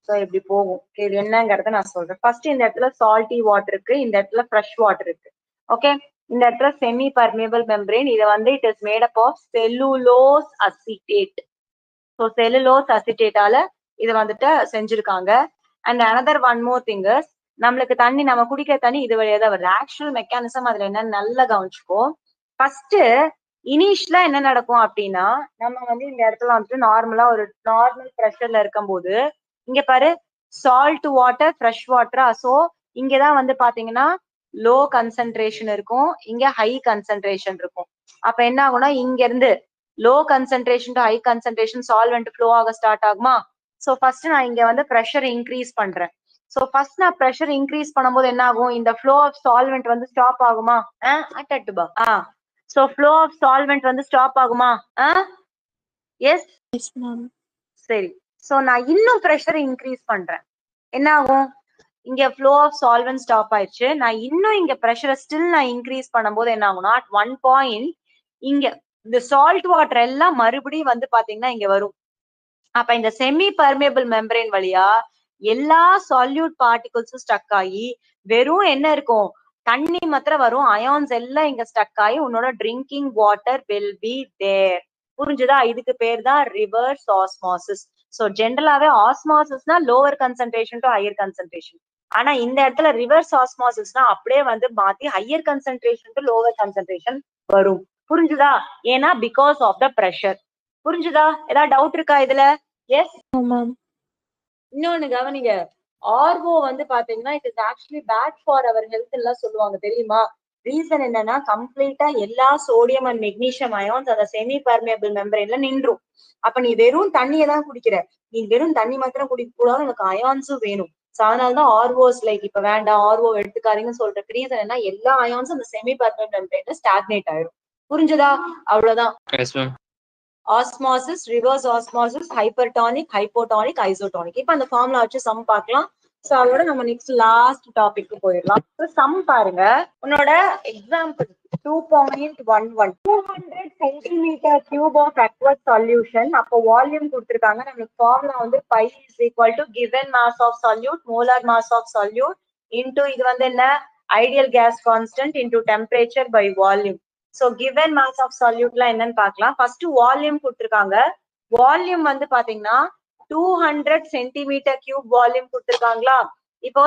சோ இப்படி போகும். இது என்னங்கறத நான் சொல்றேன். ஃபர்ஸ்ட் இந்த இடத்துல சால்ட்டி வாட்டர் இருக்கு, இந்த இடத்துல ஃப்ரெஷ் வாட்டர் இருக்கு. ஓகே, இந்த இடத்துல செமி பர்மியபிள் மெம்பரேன். இது வந்து it is made up of cellulose acetate. So cellulose அசிட்டேட்டால இது வந்துட்டு செஞ்சிருக்காங்க. And another one more thing is, நம்மளுக்கு தண்ணி, நம்ம குடிக்கிற தண்ணி இது வழியா தான் வருது. ஆக்சுவல் மெக்கானிசம் அதுல என்னன்னு நல்லா கவனிச்சுக்கோ. ஃபர்ஸ்ட் இனிஷியலா என்ன நடக்கும் அப்படின்னா நம்ம வந்து இந்த இடத்துல வந்துட்டு நார்மலா ஒரு நார்மல் ப்ரெஷர்ல இருக்கும் போது இங்க பாரு சால்ட் வாட்டர் ஃப்ரெஷ் வாட்டரா. ஸோ இங்கதான் வந்து பாத்தீங்கன்னா லோ கன்சன்ட்ரேஷன் இருக்கும், இங்க ஹை கன்சன்ட்ரேஷன் இருக்கும். அப்ப என்ன ஆகும்னா இங்க இருந்து low concentration to high concentration solvent flow ஆக ஸ்டார்ட் ஆகுமா. ஸோ ஃபர்ஸ்ட் நான் இங்க வந்து ப்ரெஷர் இன்க்ரீஸ் பண்றேன். ஸோ ஃபர்ஸ்ட் நான் ப்ரெஷர் இன்க்ரீஸ் பண்ணும்போது என்ன ஆகும், இந்த ஃப்ளோ ஆஃப் சால்வெண்ட் வந்து ஸ்டாப் ஆகுமா? ஸோ ஃப்ளோ ஆஃப் சால்வெண்ட் வந்து ஸ்டாப் ஆகுமா? எஸ் சரி. ஸோ நான் இன்னும் ப்ரெஷர் இன்க்ரீஸ் பண்றேன், என்ன ஆகும்? இங்க ஃப்ளோ ஆஃப் சால்வெண்ட் ஸ்டாப் ஆயிடுச்சு. நான் இன்னும் இங்க ப்ரெஷரை ஸ்டில் நான் இன்க்ரீஸ் பண்ணும்போது என்ன ஆகும்னா அட் ஒன் பாயிண்ட் இங்க இந்த சால்ட் வாட்டர் எல்லாம் மறுபடியும் வந்து பாத்தீங்கன்னா இங்க வரும். அப்ப இந்த செமி பர்மியபிள் மெம்பரேன் வழியா எல்லா சால்யூட் பார்ட்டிகல்ஸும் ஸ்டக் ஆகி வெறும் என்ன இருக்கும், தண்ணி மாத்திரம் வரும், அயான்ஸ் எல்லாம் இங்க ஸ்டக் ஆகி உன்னோட drinking water will be there. புரிஞ்சுதா? இதுக்கு பேர் தான் ரிவர்ஸ் ஆஸ்மாசிஸ். சோ ஜென்ரலாவே ஆஸ்மாசிஸ்னா lower concentration to higher concentration. ஆனா இந்த இடத்துல ரிவர்ஸ் ஆஸ்மாசிஸ்னா அப்படியே வந்து மாத்தி higher concentration to lower concentration வரும். புரிஞ்சுதா? ஏன்னா பிகாஸ் ஆஃப் த பிரஷர். புரிஞ்சுதா? ஏதாவது டவுட் இருக்கா இதுல? Yes ma'am. இன்னொன்னு கவனிங்க, ஆர்ஓ வந்து பாத்தீங்கன்னா it is actually bad for our health எல்லாம் சொல்லுவாங்க தெரியுமா? ரீசன் என்னன்னா கம்ப்ளீட்டா எல்லா சோடியம் அண்ட் மெக்னீசியம் அயான்ஸ் அந்த செமி பர்மியபிள் மெம்பரேன்ல நின்றும். அப்ப நீ வெறும் தண்ணியை தான் குடிக்கிற, நீ வெறும் தண்ணி மாத்திரம் குடிக்க கூடாது, உனக்கு அயான்ஸும் வேணும். அதனாலதான் ஆர்ஓஸ் லைக் இப்ப வேண்டாம் ஆர்ஓ எடுத்துக்காதீங்கன்னு சொல்றதுக்கு ரீசன் என்ன, எல்லா அயான்ஸும் அந்த செமி பர்மியபிள் மெம்பரேன்ல ஸ்டாக்னேட் ஆயிடும். புரிஞ்சுதா? அவ்வளவுதான். Osmosis, reverse osmosis, hypertonic, hypotonic, isotonic. இப்ப அந்த ஃபார்முலா வச்சு சம் பார்க்கலாம். சோ அதோட நம்ம நெக்ஸ்ட் லாஸ்ட் டாபிக் போயிடலாம். சம் பாருங்க, உன்னோட example 2.11 200 centimeter cube of aqueous solution. அப்போ வால்யூம் கொடுத்திருக்காங்க. நமக்கு ஃபார்முலா வந்து pi is equal to given mass of solute, molar mass of solute into இது வந்து என்ன, ideal gas constant into temperature by volume. So given mass of solute ல என்னன்னு பார்க்கலாம். ஃபர்ஸ்ட் வால்யூம் கொடுத்திருக்காங்க. வால்யூம் வந்து பாத்தீங்கன்னா 200 centimeter cube வால்யூம் கொடுத்திருக்காங்களா. இப்போ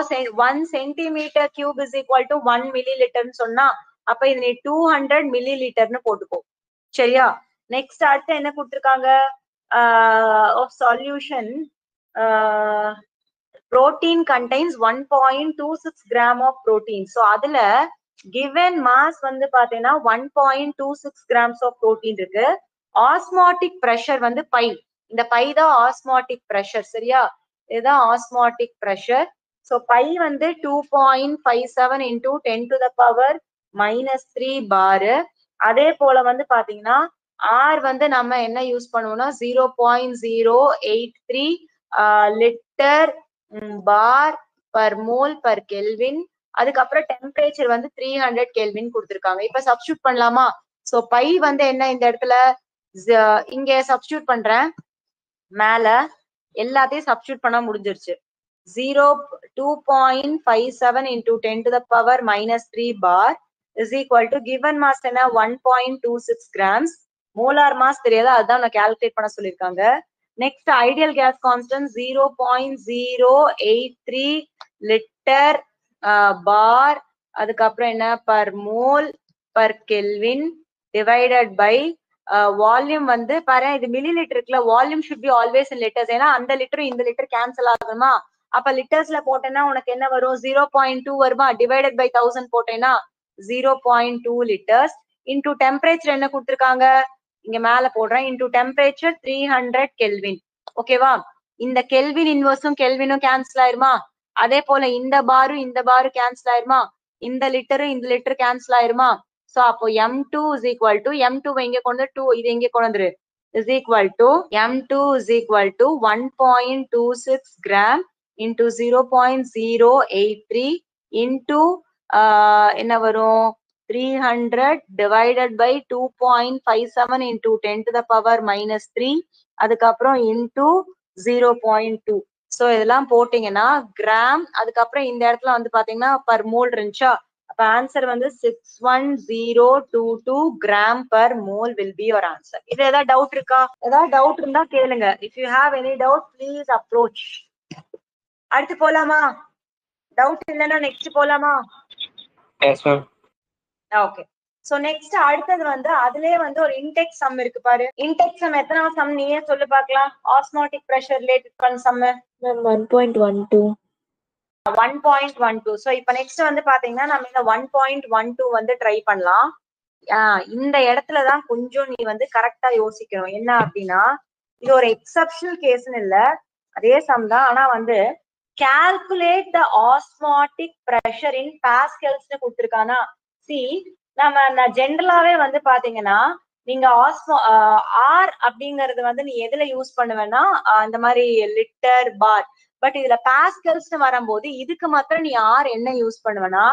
1 centimeter cube is equal to 1 milliliter சொன்னா அப்ப இது நீ 200 milliliterன்னு போட்டுக்கோ. சரியா? நெக்ஸ்ட் அடுத்து என்ன கொடுத்திருக்காங்க, of solution protein contains 1.26 gram of protein. So அதுல given mass வந்து பாத்தீங்கன்னா 1.26 grams of protein இருக்கு. ஆஸ்மாட்டிக் பிரஷர் வந்து பை, இந்த பை தான் ஆஸ்மாட்டிக் பிரஷர். சரியா? இதுதான் ஆஸ்மாட்டிக் பிரஷர். சோ பை வந்து 2.57 into 10 to the power -3 பார். அதே போல வந்து பாத்தீங்கன்னா ஆர் வந்து நம்ம என்ன யூஸ் பண்ணுவோம்னா 0.083 லிட்டர் பார் பர் மோல் பர் கெல்வின். அதுக்கப்புறம் டெம்பரேச்சர் வந்து 300 கெல்வின் கொடுத்திருக்காங்க. இப்ப சப்ஸ்டியூட் பண்ணலாமா? சோ பை வந்து என்ன இந்த இடத்துல இங்க சப்ஸ்டியூட் பண்றேன், மேல எல்லாத்தையும் சப்ஸ்டியூட் பண்ண முடிஞ்சிருச்சு. 2.57 into 10 to the power -3 bar is equal to given mass என்ன 1.26 grams. molar mass தெரியாத, அதான் நான் கால்குலேட் பண்ண சொல்லிருக்காங்க. Next ideal gas constant 0.083 litre bar. அதுக்கப்புறம் என்ன, per mole per kelvin divided by volume வந்து பாரு, இது மில்லி லிட்டர் இருக்குல்ல, volume should be always in litres. ஏன்னா அந்த லிட்டரும் இந்த லிட்டர் கேன்சல் ஆகுமா. அப்ப லிட்டர்ஸ்ல போட்டேன்னா உனக்கு என்ன வரும், 0.2 வருமா. டிவைடட் பை 1000 போட்டேன்னா 0.2 லிட்டர்ஸ். இன்டூ டெம்பரேச்சர் என்ன கொடுத்திருக்காங்க, இங்க மேல போடுறேன், இன்டூ டெம்பரேச்சர் 300 கெல்வின். ஓகேவா? இந்த கெல்வின் இன்வர்ஸும் கெல்வினும் கேன்சல் ஆயிருமா. அதே போல இந்த பாரு கேன்சல் ஆயிருமா. இந்த லிட்டர் கேன்சல் ஆயிருமா. சோ அப்போ m2 is equal to m2 இங்க கொண்டு 2 இது இங்க கொண்டு is equal to m2 is equal to 1.26 gram into 0.083 into என்ன வரும் 300 divided by 2.57 into 10 to the power -3 அதுக்கப்புறம் into 0.2. சோ இதெல்லாம் போட்டீங்கன்னா கிராம். அதுக்கப்புறம் இந்த இடத்துல வந்து பாத்தீங்கன்னா பர் மோல் இருந்துச்சா. அப்ப ஆன்சர் வந்து 61022 gram per mole will be your answer. இது ஏதாவது டவுட் இருக்கா? ஏதாவது டவுட் இருந்தா கேளுங்க. if you have any doubt please approach. அடுத்து போலாமா? டவுட் இல்லைன்னா நெக்ஸ்ட் போலாமா? Yes ma'am. Okay. So next அடுத்தது வந்து அதுலயே வந்து ஒரு இன்டெக்ஸ் சம் இருக்கு பாரு. இன்டெக்ஸ் சம் எத்தனாவது சம் நீயே சொல்லு பார்க்கலாம். ஆஸ்மாட்டிக் பிரஷர் ரிலேட்டட் பண்ண சம் மேம் 1.12. 1.12. சோ இப்ப நெக்ஸ்ட் வந்து பாத்தீங்கன்னா நம்ம இந்த 1.12 வந்து ட்ரை பண்ணலாம். இந்த இடத்துலதான் கொஞ்சம் நீ வந்து கரெக்டா யோசிக்கணும். என்ன அப்படின்னா இது ஒரு எக்ஸப்ஷனல் கேஸ்ன்னு இல்ல, அதே சம் தான். ஆனா வந்து calculate the osmotic pressure in pascals னு கொடுத்திருக்கானா. சி நம்ம ஜென்ரலாவே வந்து பாத்தீங்கன்னா நீங்க ஆர் அப்படிங்கறது வந்து நீ எதுல யூஸ் பண்ணுவேன்னா இந்த மாதிரி லிட்டர் பார். பட் இதுல பாஸ்கல்ஸ் வரும்போது இதுக்கு மாத்திரம் நீ ஆர் என்ன யூஸ் பண்ணுவேன்னா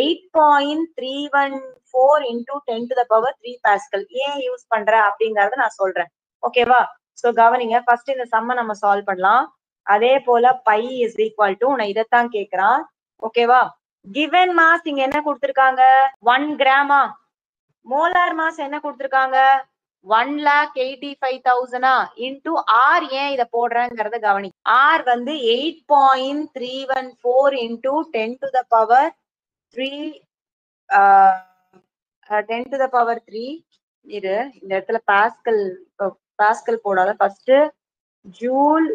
8.314 into 10 to the power 3 pascal. ஏன் யூஸ் பண்ற அப்படிங்கறத நான் சொல்றேன். ஓகேவா? சோ கவனிங்க, ஃபர்ஸ்ட் இந்த சம்ம நம்ம சால்வ் பண்ணலாம். அதே போல பை இஸ் ஈக்குவல் டு நான் இதைத்தான் கேக்குறான். ஓகேவா? given mass இங்க என்ன கொடுத்திருக்காங்க 1 கிராமா. மோலார் மாஸ் என்ன கொடுத்திருக்காங்க 1,85,000 into R. ஏன் இத போடுறேங்கிறத கவனி. R வந்து 8.314 into 10 to the power 3 10 to the power 3 இரு இந்த இடத்துல பாஸ்கல் போடாத first joule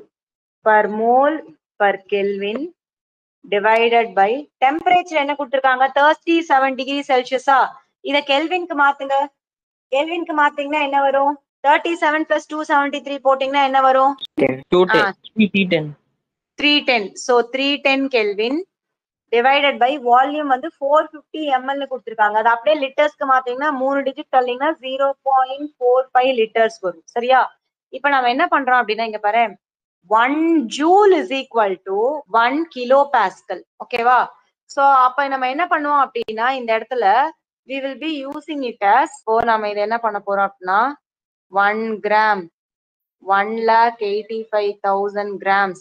per mole per kelvin divided by temperature என்ன கொடுத்திருக்காங்க 37 டிகிரி செல்சியஸா. இத கெல்வின்க்கு மாத்துங்க. கெல்வின்க்கு மாத்தீங்கன்னா என்ன வரும் 37 plus 273 போட்டீங்கன்னா என்ன வரும் 310. So 310 Kelvin divided by volume வந்து 450 ml கொடுத்திருக்காங்க. அது அப்படியே லிட்டர்ஸ்க்கு மாத்தீங்கன்னா 3 டிஜிட் தள்ளீங்கன்னா 0.45 லிட்டர்ஸ் வரும். சரியா? இப்ப நம்ம என்ன பண்றோம் அப்படின்னா இங்க பாரு 1 joule is equal to 1 kilopascal. ஓகேவா? சோ அப்ப நம்ம என்ன பண்ணுவோம் அப்படின்னா இந்த இடத்துல we will be using it as நம்ம இதை என்ன பண்ண போறோம் அப்படின்னா 1 gram 1,85,000 grams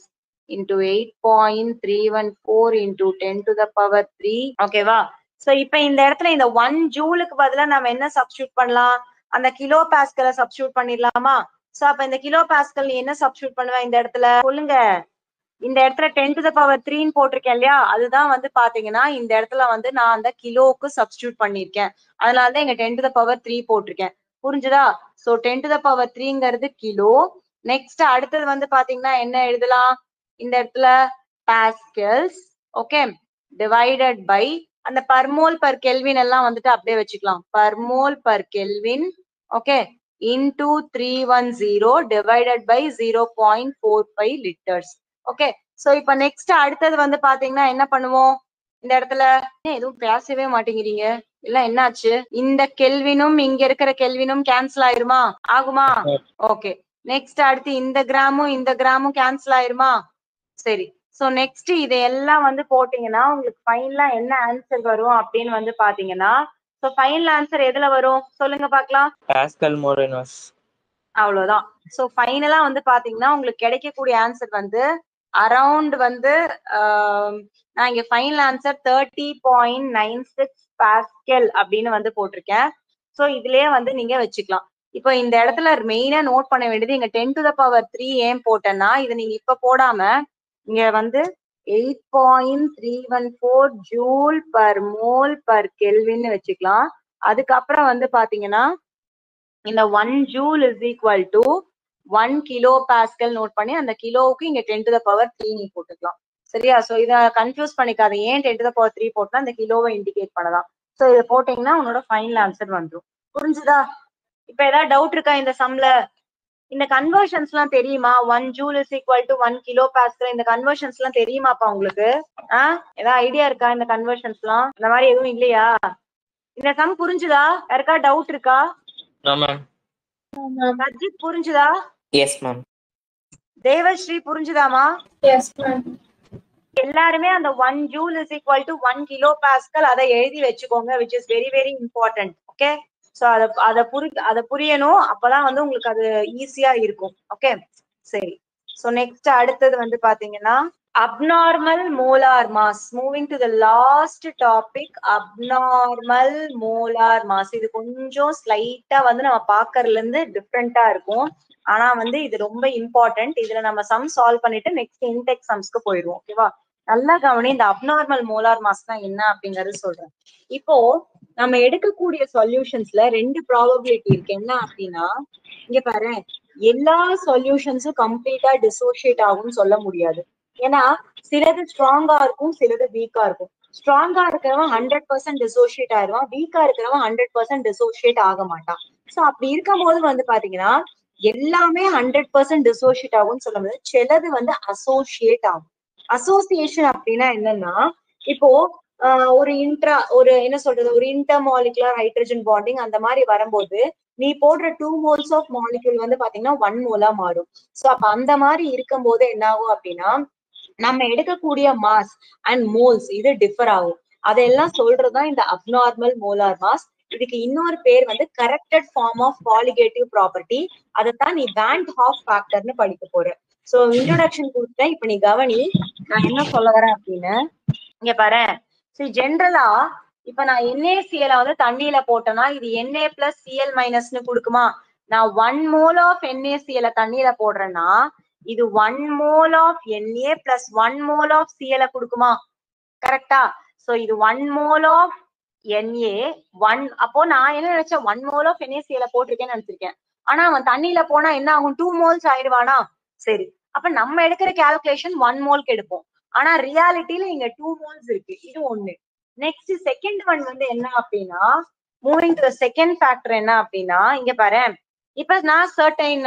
into 8.314 into 10 to the power 3. ஓகேவா? சோ இப்ப இந்த இடத்துல இந்த 1 ஜூலுக்கு பதிலா நம்ம என்ன சப்ஸ்டிட்யூட் பண்ணலாம் அந்த கிலோ பாஸ்கலை சப்ஸ்டிட்யூட் பண்ணிடலாமா. சோ அப்ப இந்த கிலோ பாஸ்கல் நீ என்ன சப்ஸ்டிட்யூட் பண்ணுவ இந்த இடத்துல சொல்லுங்க. இந்த இடத்துல 10 to the power 3 போட்டிருக்கேன் இல்லையா அதுதான் வந்து பாத்தீங்கன்னா இந்த இடத்துல வந்து நான் அந்த கிலோவுக்கு சப்ஸ்டிட்யூட் பண்ணிருக்கேன். அதனாலதான் இங்க 10 to the power 3 போட்டிருக்கேன். புரிஞ்சுதா? சோ 10 to the power 3ங்கிறது கிலோ. நெக்ஸ்ட் அடுத்தது வந்து பாத்தீங்கன்னா என்ன எழுதலாம் இந்த இடத்துல பாஸ்கல்ஸ். ஓகே டிவைடட் பை அந்த பர்மோல் பர் கெல்வின் எல்லாம் வந்துட்டு அப்படியே வச்சுக்கலாம். Per mole per kelvin okay into 310 divided by 0.45 liters. Okay so இப்ப நெக்ஸ்ட் அடுத்தது வந்து பாத்தீங்கன்னா என்ன பண்ணுவோம் இந்த இடத்துல எதுவும் பேசவே மாட்டேங்கிறீங்க இல்ல என்னாச்சு. இந்த கெல்வினும் இங்க இருக்கிற கெல்வினும் கேன்சல் ஆயிருமா ஆகுமா. ஓகே நெக்ஸ்ட் அடுத்து இந்த கிராமும் கேன்சல் ஆயிருமா. சரி சோ நெக்ஸ்ட் இதெல்லாம் வந்து போட்டீங்கன்னா உங்களுக்கு ஃபைனலா என்ன ஆன்சர் வரும் அப்படின்னு வந்து பாத்தீங்கன்னா சோ ஃபைனல் ஆன்சர் எதுல வரும் சொல்லுங்க பாக்கலாம். பாஸ்கல் மோரேனோஸ். அவ்வளவுதான். சோ ஃபைனலா வந்து பாத்தீங்கன்னா உங்களுக்கு கிடைக்கக்கூடிய ஆன்சர் வந்து அரௌண்ட் வந்து நான் இங்க ஃபைனல் ஆன்சர் 30.96 பாஸ்கல் அப்படின்னு வந்து போட்டிருக்கேன். சோ இதுலயே வந்து நீங்க வச்சுக்கலாம். இப்போ இந்த இடத்துல மெயினா நோட் பண்ண வேண்டியது இங்க 10 to the power 3 ஏன் போட்டேன்னா இதை நீங்க இப்ப போடாம இங்க வந்து 8.314 ஜூல் பர் மோல் பர் கெல்வின்னு வச்சுக்கலாம். அதுக்கப்புறம் வந்து பாத்தீங்கன்னா இந்த 1 joule is equal to 1 kilo pascal note பண்ணி அந்த கிலோவுக்கு இங்க 10 to the power 3 நீ போட்டுக்கலாம். சரியா? சோ இத கன்ஃபியூஸ் பண்ணிக்காத. ஏன் 10 to the power 3 போட்டா அந்த கிலோவை இண்டிகேட் பண்ணலாம். சோ இத போட்டீங்கன்னா உன்னோட ஃபைனல் ஆன்சர் வந்துடும். புரிஞ்சுதா? இப்ப ஏதாவது டவுட் இருக்கா இந்த சம்ல? இந்த கன்வர்ஷன்ஸ் எல்லாம் தெரியுமா 1 joule is equal to 1 kilo pascal இந்த கன்வர்ஷன்ஸ் எல்லாம் தெரியுமாப்பா உங்களுக்கு? ஏதாவது ஐடியா இருக்கா இந்த கன்வர்ஷன்ஸ் எல்லாம்? இந்த மாதிரி எதுவும் இல்லையா? இந்த சம் புரிஞ்சுதா? யாருக்கா டவுட் இருக்கா? அஜித் புரிஞ்சுதா? Yes ma'am. தேவஸ்ரீ புரிஞ்சுதாமா? Yes ma'am. எல்லாருமே அந்த 1 joule is equal to 1 kilo pascal அதை எழுதி வச்சுக்கோங்க which is very very important. Okay so அத புரியணும். அப்பதான் வந்து உங்களுக்கு அது ஈஸியா இருக்கும். ஓகே சரி. சோ நெக்ஸ்ட் அடுத்தது வந்து பாத்தீங்கன்னா abnormal molar mass. Moving to the last topic, abnormal molar mass. இது கொஞ்சம் ஸ்லைட்டா வந்து நம்ம பாக்கறதுல இருந்து டிஃப்ரெண்டா இருக்கும். ஆனா வந்து இது ரொம்ப இம்பார்ட்டன்ட். இதுல நம்ம சம் சால்வ் பண்ணிட்டு நெக்ஸ்ட் இன்டெக்ஸ் சம்ஸ்க்கு போயிடுவோம். ஓகேவா? நல்லா கவனி. இந்த அப்நார்மல் மோலார் மாஸ்னா என்ன அப்படிங்கறது சொல்றேன். இப்போ நம்ம எடுக்கக்கூடிய சொல்யூஷன்ஸ்ல 2 ப்ராபபிலிட்டி இருக்கு. என்ன அப்படின்னா இங்க பாரு எல்லா சொல்யூஷன்ஸும் கம்ப்ளீட்டா டிசோசியேட் ஆகும்னு சொல்ல முடியாது. ஏன்னா சிலது ஸ்ட்ராங்கா இருக்கும் சிலது வீக்கா இருக்கும். ஸ்ட்ராங்கா இருக்கிறவன் 100% டிசோசியேட் ஆயிடுவான். வீக்கா இருக்கிறவன் 100% டிசோசியேட் ஆக மாட்டான். சோ அப்படி இருக்கும் போது வந்து பாத்தீங்கன்னா எல்லாமே 100% டிசோசியேட் ஆகும்னு சொல்ல முடியாது. சிலது வந்து அசோசியேட் ஆகும். அசோசியேஷன் அப்படின்னா என்னன்னா இப்போ ஒரு என்ன சொல்றது ஒரு இன்டர்மாலிகுலர் ஹைட்ரஜன் பாண்டிங் அந்த மாதிரி வரும்போது நீ போடுற 2 moles ஆஃப் மாலிக்யூல் வந்து பாத்தீங்கன்னா 1 மோலா மாறும். சோ அப்ப அந்த மாதிரி இருக்கும் போது என்ன ஆகும் அப்படின்னா நம்ம எடுக்கக்கூடிய மாஸ் அண்ட் மோல்ஸ் இது டிஃபர் ஆகும். அதெல்லாம் சொல்றதுதான் இந்த அப்நார்மல் மோலார் மாஸ். இதுக்கு இன்னொரு பேர் வந்து corrected form of colligative property. அதைத்தான் நீ பேண்ட் ஹாஃப் ஃபேக்டர்னு படிக்க போற. சோ இன்ட்ரோடக்ஷன் கொடுத்தேன். இப்ப நீ கவனி நான் என்ன சொல்ல வரேன் அப்படின்னு இங்க பாரு. சரி ஜென்ரலா இப்ப நான் NaCl வந்து தண்ணியில போட்டேன்னா இது Na பிளஸ் Cl மைனஸ்னு கொடுக்குமா? நான் 1 மோல் ஆஃப் NaCl தண்ணியில போடுறேன்னா இது 1 mole of Na plus 1 mole of Cl கொடுக்குமா? கரெக்டா? சோ இது 1 மோல் ஆஃப் Na 1. அப்போ நான் என்ன நினைச்சேன் 1 மோல் ஆஃப் NaCl போட்டிருக்கேன்னு நினைச்சிருக்கேன். ஆனா அவன் தண்ணியில போனா என்ன ஆகும்? 2 மோல்ஸ் ஆயிடுவானா? சரி, அப்ப நம்ம எடுக்கிற கால்குலேஷன் 1 மோல்க்கு எடுப்போம். ஆனா ரியாலிட்டியில இங்க 2 மோல்ஸ் இருக்கு. இது ஒண்ணு. நெக்ஸ்ட் செகண்ட் ஒன் வந்து என்ன அப்படின்னா, மூவிங் டு செகண்ட் ஃபேக்டர் என்ன அப்படின்னா, இங்க பாரு, இப்ப நான் சர்டைன்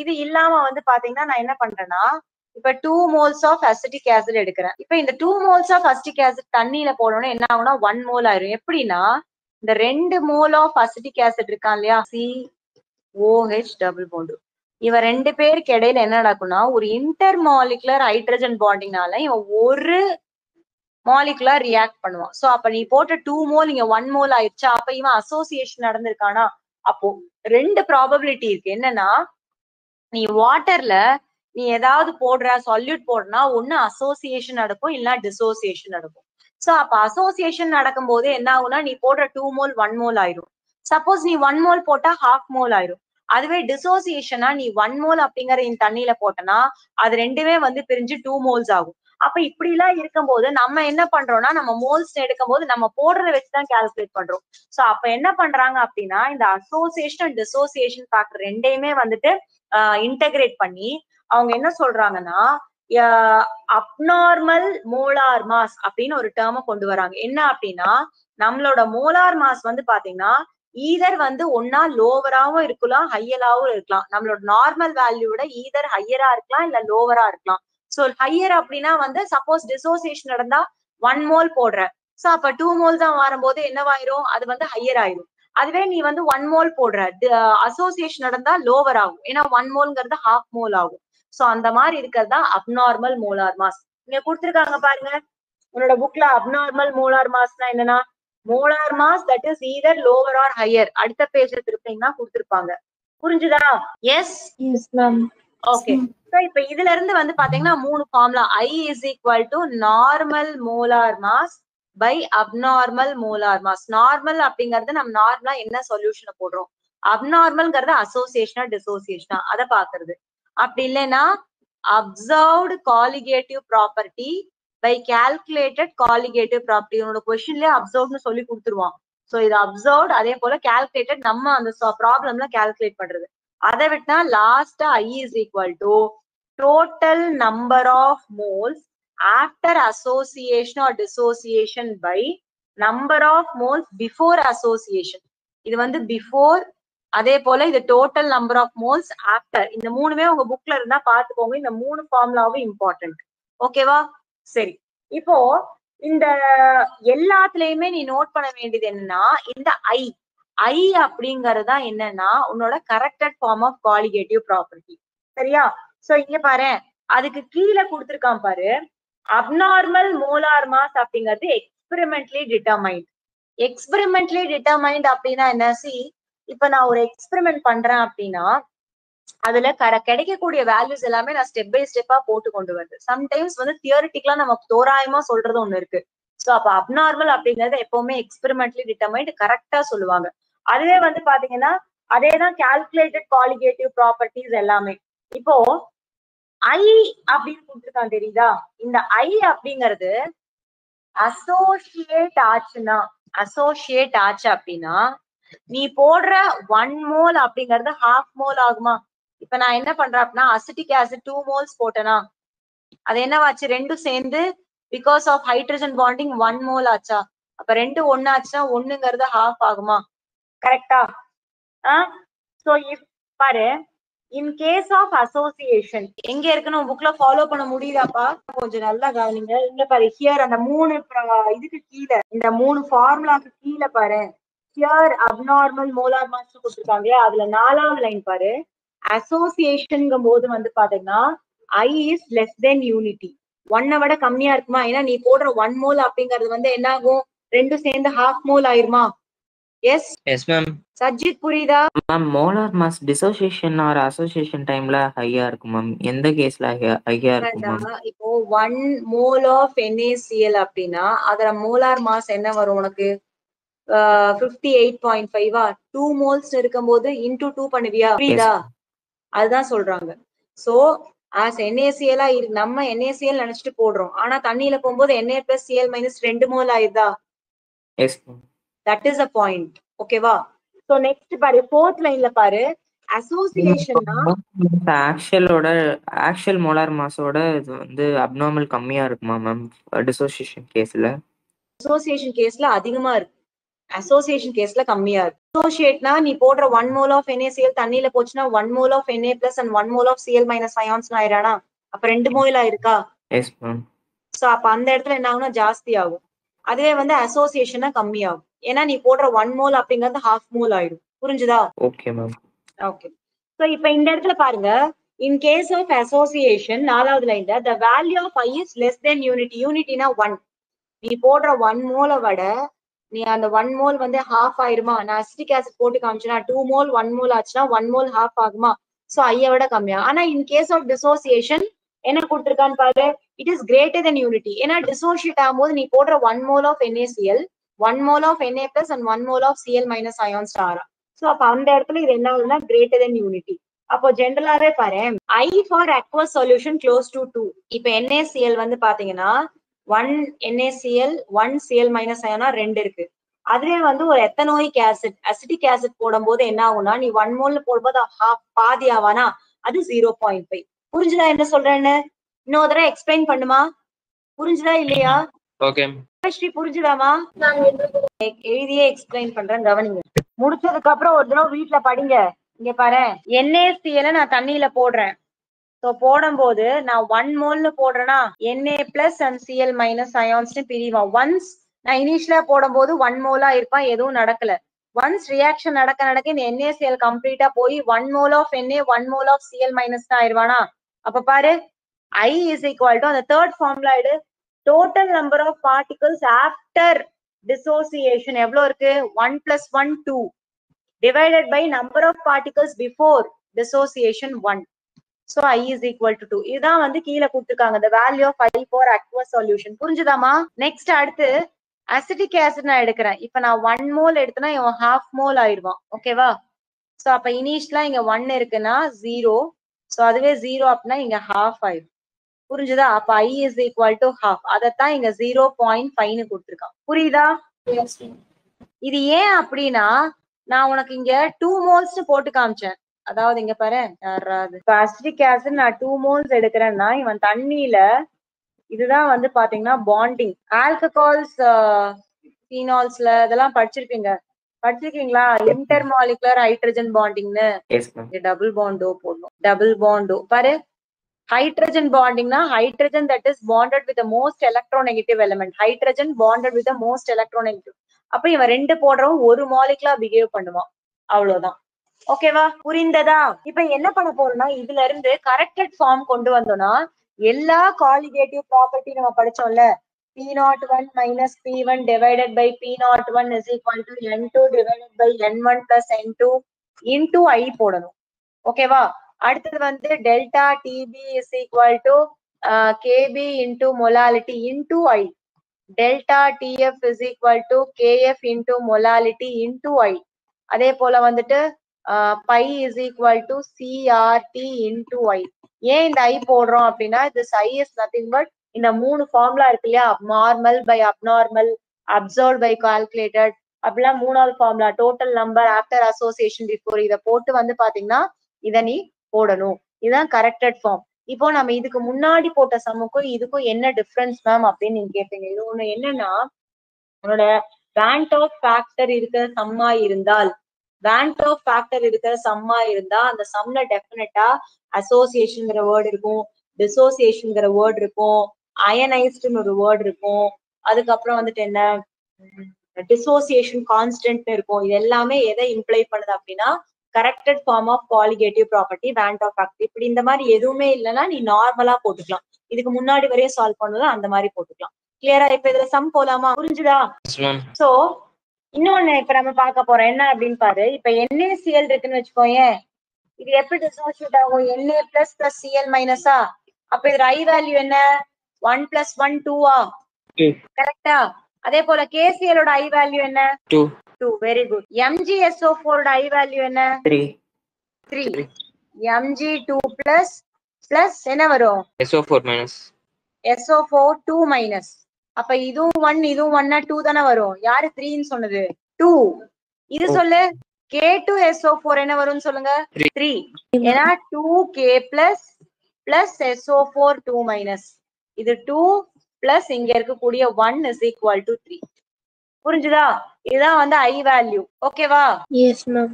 இது இல்லாம வந்து பாத்தீங்கன்னா நான் என்ன பண்றேன்னா, இப்ப 2 மோல்ஸ் ஆஃப் அசிட்டிக் ஆசிட் எடுக்கிறேன். இப்ப இந்த 2 மோல்ஸ் ஆஃப் அசிட்டிக் ஆசிட் தண்ணியில போடணும் என்ன ஆகும்னா 1 மோல் ஆயிரும். எப்படின்னா இந்த 2 மோல் ஆஃப் அசிட்டிக் ஆசிட் இருக்கான் இல்லையா, COH டபுள் பாண்ட், இவன் 2 பேருக்கு இடையில என்ன நடக்கும்னா ஒரு இன்டர் மாலிகுலர் ஹைட்ரஜன் பாண்டிங்னால இவன் ஒரு மாலிகுலர் ரியாக்ட் பண்ணுவான். சோ அப்ப நீ போட்ட 2 மோல் இங்க 1 மோல் ஆயிடுச்சா? அப்ப இவன் அசோசியேஷன் நடந்திருக்கானா? அப்போ 2 ப்ராபபிலிட்டி இருக்கு. என்னன்னா நீ வாட்டர்ல நீ ஏதாவது போடுற சொல்யூட் போடுறனா ஒண்ணு அசோசியேஷன் நடக்கும் இல்ல டிசோசியேஷன் நடக்கும். சோ அப்ப அசோசியேஷன் நடக்கும் போது என்ன ஆகும்னா நீ போடுற 2 மோல் 1 மோல் ஆயிரும். சப்போஸ் நீ 1 மோல் போட்டா ஹாஃப் மோல் ஆயிரும். அதுவே டிசோசியேஷனா நீ 1 மோல் அப்படிங்கிற இந்த தண்ணியில போட்டனா அது ரெண்டுமே வந்து பிரிஞ்சு 2 மோல்ஸ் ஆகும். அப்ப இப்படி எல்லாம் இருக்கும்போது நம்ம என்ன பண்றோம்னா நம்ம மோல்ஸ் எடுக்கும் போது நம்ம போடுறத வச்சுதான் கால்குலேட் பண்றோம். சோ அப்ப என்ன பண்றாங்க அப்படின்னா இந்த அசோசியேஷன் டிசோசியேஷன் ஃபேக்டர் ரெண்டையுமே வந்துட்டு இன்டகிரேட் பண்ணி அவங்க என்ன சொல்றாங்கன்னா அப்நார்மல் மோலார் மாஸ் அப்படின்னு ஒரு டேர்மை கொண்டு வராங்க. என்ன அப்படின்னா நம்மளோட மோலார் மாஸ் வந்து பாத்தீங்கன்னா ஈதர் வந்து ஒன்னா லோவராவும் இருக்கலாம் ஹையராவும் இருக்கலாம். நம்மளோட நார்மல் வேல்யூட ஈதர் ஹையரா இருக்கலாம் இல்ல லோவரா இருக்கலாம். சோ ஹையர் அப்படின்னா வந்து சப்போஸ் டிசோசியேஷன் நடந்தா 1 மோல் போடுற, சோ அப்ப 2 மோல் தான் வரும்போது என்னவாயிரும்? அது வந்து ஹையர் ஆயிரும். அதுவே நீ வந்து 1 மோல் போடுற, அசோசியேஷன் நடந்தா லோவர் ஆகும். ஏன்னா 1 மோல்ங்கிறது ஹாஃப் மோல் ஆகும். சோ அந்த மாதிரி இருக்கிறது தான் அப்நார்மல் மோலார் மாஸ். இங்க கொடுத்திருக்காங்க பாருங்க உன்னோட புக்ல, அப்நார்மல் மோலார் மாஸ்னா என்னன்னா molar mass that is either lower or higher. அடுத்த பேஜ்ல திருப்பிங்கன்னா கொடுத்திருப்பாங்க. புரிஞ்சுதா? Yes ma'am. ஓகே. சோ இப்ப இதுல இருந்து வந்து பாத்தீங்கன்னா 3 formula. I is equal to normal molar mass by abnormal molar mass. Normal அப்படிங்கறது நம்ம நார்மலா என்ன சொல்யூஷன் போடுறோம், அப்நார்மல்ங்கிறது அசோசியேஷனா டிசோசியேஷனா அதை பாக்குறது. அப்படி இல்லைன்னா observed colligative property by calculated colligative property. உன்னோட கொஸ்டின்லயே அப்சர்வ்னு சொல்லி கொடுத்துருவான். சோ இது அப்சர்வ்ட், அதே போல கால்குலேட்டட் நம்ம அந்த ப்ராப்ளம்ல கால்குலேட் பண்றது. அதை விட்டா லாஸ்டா I is equal to total number of moles after association or dissociation by number of moles before association. இது வந்து பிஃபோர், அதே போல இது total number of moles after. இந்த மூணுமே உங்க புக்ல இருந்தா பாத்துக்கோங்க. இந்த 3 ஃபார்முலாவும் இம்பார்ட்டன்ட். ஓகேவா? சரி, இப்போ இந்த எல்லாத்துலயுமே நீ நோட் பண்ண வேண்டியது என்னன்னா இந்த I அப்படிங்கறதா என்னன்னா உன்னோட corrected form of colligative property. சரியா? சோ இங்க பாரு, அதுக்கு கீழே கொடுத்திருக்கான் பாரு, அப்நார்மல் மோலார் மாஸ் அப்படிங்கிறது எக்ஸ்பெரிமெண்ட்லி டிட்டர்மைண்ட். எக்ஸ்பெரிமெண்ட்லி டிட்டர்மைண்ட் அப்படின்னா என்ன? இப்ப நான் ஒரு எக்ஸ்பெரிமெண்ட் பண்றேன் அப்படின்னா அதுல கிடைக்கக்கூடிய வேல்யூஸ் எல்லாமே நான் ஸ்டெப் பை ஸ்டெப்பா போட்டு கொண்டு வருது. சம்டைம்ஸ் வந்து தியரிட்டிக்கலா நமக்கு தோராயமா சொல்றது ஒண்ணு இருக்கு. சோ அப்ப அப்நார்மல் அப்படிங்கறது எப்பவுமே எக்ஸ்பெரிமெண்ட்லி டிட்டர்மைண்ட் கரெக்டா சொல்லுவாங்க. அதுவே வந்து பாத்தீங்கன்னா அதேதான் கால்குலேட்டட் காலிகேட்டிவ் ப்ராப்பர்ட்டிஸ் எல்லாமே. இப்போ I அப்படின்னு கொடுத்துருக்கான் தெரியுதா? இந்த I அப்படிங்கிறது அசோசியேட் ஆச்சு அப்படின்னா நீ போடுற 1 மோல் அப்படிங்கறது ஹாஃப் மோல் ஆகுமா? இப்ப நான் என்ன பண்றேன் அப்படின்னா அசிட்டிக் ஆசிட் 2 மோல்ஸ் போட்டேனா அது என்னவாச்சு? ரெண்டும் சேர்ந்து because of hydrogen bonding 1 mole ஆச்சா? அப்ப 2 ஒன்னு ஆச்சுன்னா 1ங்கிறது ஹாஃப் ஆகுமா? கரெக்டா? சோ பாரு, இன் கேஸ் ஆஃப் அசோசியேஷன் எங்க இருக்குன்னு புக்ல ஃபாலோ பண்ண முடியுதாப்பா? கொஞ்சம் நல்லா கவனிங்க. இங்க பாரு, ஹியர் அந்த 3 இதுக்கு கீழே, இந்த 3 ஃபார்முலாக்கு கீழே பாரு, ஹியர் அப்நார்மல் மோலார் மாஸ் கொடுத்துருக்காங்க. அதுல 4வது லைன் பாரு, அசோசியேஷன்ங்கும் போது வந்து பாத்தீங்கன்னா I is less than unity. 1 விட கம்மியா இருக்குமா? ஏன்னா நீ போடுற 1 மோல் அப்படிங்கிறது வந்து என்ன ஆகும்? ரெண்டும் சேர்ந்து ஹாஃப் மோல் ஆயிருமா? Yes yes ma'am. சஜித் புரியுதா? Ma'am molar mass dissociation or association டைம்ல ஹையா இருக்கும் மேம். எந்த கேஸ்ல ஹையா இருக்கும் மேம்? இப்போ 1 mole of NaCl அப்படின்னா அதுல மோலார் மாஸ் என்ன வரும் உனக்கு? 58.5 2 moles இருக்கும்போது into 2 பண்ணுவியா? புரியுதா? அதுதான் சொல்றாங்க. சோ as NaCl நம்ம NaCl நினைச்சிட்டு போடுறோம். ஆனா தண்ணியில போகும்போது Na plus Cl minus 2 mole ஆயிடுதா? Yes ma'am. That is a point. ஓகேவா? சோ நெக்ஸ்ட் பாரு 4th லைன்ல பாரு அசோசியேஷன்னா ஆக்சுவல் மோலார் மாஸோட இது வந்து அப்நார்மல் கம்மியா இருக்குமா மேம் டிசோசியேஷன் கேஸ்ல? அசோசியேஷன் கேஸ்ல அதிகமா இருக்கு, அசோசியேஷன் கேஸ்ல கம்மியா இருக்கு. அசோசியேட்னா நீ போடுற 1 mole of NaCl தண்ணியில போச்சுன்னா 1 mole of Na plus and 1 mole of Cl minus ions ஆயிரானா? அப்ப 2 mole இருக்கா? Yes ma'am. சோ அப்ப அந்த இடத்துல என்ன ஆகும்னா ஜாஸ்தி ஆகும். அதுவே வந்து அசோசியேஷனா கம்மி ஆகும். ஏன்னா நீ போடுற 1 mole அப்படிங்கிறது half mole ஆயிடும். புரிஞ்சுதா? Okay ma'am. ஓகே. சோ இப்ப இந்த இடத்துல பாருங்க, இன் கேஸ் ஆஃப் அசோசியேஷன் 4வது லைன்ல the value of I is less than unity. யூனிட்டினா 1. நீ போடுற 1 mole விட நீ அந்த 1 mole வந்து half ஆயிருமா? நான் அசிட்டிக் ஆசிட் போட்டு காமிச்சேன்னா 2 mole 1 mole ஆச்சுன்னா 1 mole half ஆகுமா? சோ ஐய விட கம்மியா. ஆனா இன் கேஸ் ஆஃப் டிசோசியேஷன் என்ன கொடுத்திருக்கான்னு பாரு, it is greater than unity. ஏன்னா டிசோசியேட் ஆகும்போது நீ போடுற 1 mole of NaCl 1 mole of Na plus and 1 mole of Cl minus ions ஆறா. சோ அப்ப அந்த இடத்துல இது என்ன ஆகுதுன்னா கிரேட்டர் தென் யூனிட்டி. அப்போ ஜென்ரலாவே பாரு I for aqueous solution close to 2. இப்ப NaCl வந்து பாத்தீங்கன்னா 1 NaCl 1 Cl minus ion 2 இருக்கு. அதுவே வந்து ஒரு எத்தனோயிக் ஆசிட் அசிட்டிக் ஆசிட் போடும்போது என்ன ஆகும்னா நீ 1 mole போடும்போது பாதி ஆவானா? அது 0.5. புரிஞ்சுதா என்ன சொல்றேன்னு? இன்னொரு தடவை எக்ஸ்பிளைன் பண்ணுமா? புரிஞ்சுதா இல்லையா? ஓகே. ஸ்ரீ புரிஞ்சுதாமா? எழுதியே எக்ஸ்பிளைன் பண்றேன் கவனிங்க. முடிச்சதுக்கு அப்புறம் ஒரு தடவை வீட்டுல படிங்க. இங்க பாரு NaCl நான் தண்ணியில போடுறேன். சோ போடும்போது நான் 1 mole போடுறேன்னா Na plus and Cl minus ions பிரிவான். ஒன்ஸ் நான் இனிஷியலா போடும்போது 1 mole இருப்பான், எதுவும் நடக்கல. ஒன்ஸ் ரியாக்ஷன் நடக்க இந்த NaCl கம்ப்ளீட்டா போய் 1 mole of Na 1 mole of Cl minus தான் ஆயிருவானா? அப்ப பாரு I is equal to அந்த தேர்ட் ஃபார்முலா எடு, total number of particles after dissociation எவ்வளவு இருக்கு? 1 plus 1 2 divided by number of particles before dissociation 1. So I is equal to 2. இதுதான் வந்து கீழே கொடுத்திருக்காங்க the value of I for aqueous solution. புரிஞ்சுதாமா? Next அடுத்து அசிட்டிக் ஆசிட் நான் எடுக்கிறேன். இப்ப நான் 1 mole எடுத்தனா இவன் half mole ஆயிடுவான். ஓகேவா? சோ அப்ப இனிஷியலா இங்க 1 இருக்குன்னா 0. சோ அதுவே 0 அப்படின்னா இங்க half ஆயிடும். புரிஞ்சுதா? அப்ப I is equal to half. அதத்தான் இங்க 0.5 கொடுத்திருக்கான். புரியுதா? இது ஏன் அப்படின்னா நான் உனக்கு இங்க 2 moles போட்டு காமிச்சேன். அதாவது இங்க பாரு அசிட்டிக் ஆசிட் நான் 2 moles எடுக்கிறேன்னா இவன் தண்ணியில இதுதான் வந்து பாத்தீங்கன்னா பாண்டிங். ஆல்கஹால்ஸ் ஃபீனால்ஸ்ல இதெல்லாம் படிச்சிருக்கீங்களா? இன்டர்மாலிகுலர் ஹைட்ரஜன் பாண்டிங்னு. டபுள் பாண்டோ போடணும். டபுள் பாண்டோ பாரு ஹைட்ரஜன் பாண்டிங்னா hydrogen that is bonded with the most electronegative element. Hydrogen bonded with the most electronegative. அப்ப இவன் 2 போடுறவன் ஒரு மாலிகுலா பிஹேவ் பண்ணுவான். அவ்வளவுதான். ஓகேவா? புரிந்ததா? இப்ப என்ன பண்ண போறோம்னா இதுல இருந்து கரெக்டட் ஃபார்ம் கொண்டு வந்தோம்னா எல்லா காலிகேட்டிவ் ப்ராப்பர்ட்டி நம்ம படிச்சோம்ல, P01 minus P1 divided by P01 is equal to N2 divided by N1 plus N2 into I போடணும். ஓகேவா? அடுத்தது வந்து delta TB is equal to KB into molality into I. Delta TF is equal to KF into molality into I. அதே போல வந்துட்டு pi is equal to CRT into I. ஏன் இந்த I போடுறோம் அப்படின்னா this I is nothing but இந்த 3 formula இருக்கு இல்லையா, normal by abnormal observed by calculated அப்படிலாம் 3வது formula total number after association before இதை போட்டு வந்து பாத்தீங்கன்னா இதை நீ போடணும். இதுதான் கரெக்டட் ஃபார்ம். இப்போ நம்ம இதுக்கு முன்னாடி போட்ட சம்முக்கும் இதுக்கும் என்ன டிஃபரன்ஸ் மேம் அப்படின்னு நீங்க கேட்டீங்க. இது ஒண்ணு என்னன்னா உன்னோட வேண்ட் ஆஃப் ஃபேக்டர் இருக்கிற சம்மா இருந்தால் அந்த சம்ல டெஃபினட்டா அசோசியேஷன்ங்கிற வேர்டு இருக்கும், டிசோசியேஷன்ங்கிற வேர்டு இருக்கும், அயனைஸ்டுன்னு ஒரு வேர்டு இருக்கும், அதுக்கப்புறம் வந்துட்டு என்ன டிசோசியேஷன் கான்ஸ்டன்ட் இருக்கும். இது எல்லாமே எதை இம்ப்ளை பண்ணுது அப்படின்னா corrected form of colligative property van't Hoff factor. இப்படி இந்த மாதிரி எதுவுமே இல்லைன்னா நீ நார்மலா போட்டுக்கலாம். இதுக்கு முன்னாடி வரையும் சால்வ் பண்ணதும் அந்த மாதிரி போட்டுக்கலாம். கிளியரா? இப்ப இதுல சம் போலாமா? புரிஞ்சுதா? சோ இன்னொன்னு இப்ப நம்ம பார்க்க போறோம் என்ன அப்படின்னு பாரு. இப்ப NaCl இருக்குன்னு வச்சுக்கோயேன், இது எப்படி டிசோசியேட் ஆகும்? Na plus plus Cl மைனஸா? அப்ப இது I வேல்யூ என்ன? 1 + 1 2ஆ? கரெக்டா? அதே போல KCl ஓட I வேல்யூ என்ன? 2. Very good. MgSO4 ஓட I வேல்யூ என்ன? 3. Mg2 பிளஸ் பிளஸ் என்ன வரும்? SO4 minus. SO4 2 minus. அப்ப இதுவும் 1 இதுவும் 1 2 தானே வரும். யாரு 3ன்னு சொன்னது? 2. இது சொல்லு. K2SO4 என்ன வரும்னு சொல்லுங்க? 3. ஏன்னா 2K plus plus SO4 2 minus. இது 2 பிளஸ் இங்க இருக்கக்கூடிய 1 is equal to 3. புரிஞ்சுதா? இதுதான் வந்து I வேல்யூ. ஓகேவா? Yes ma'am.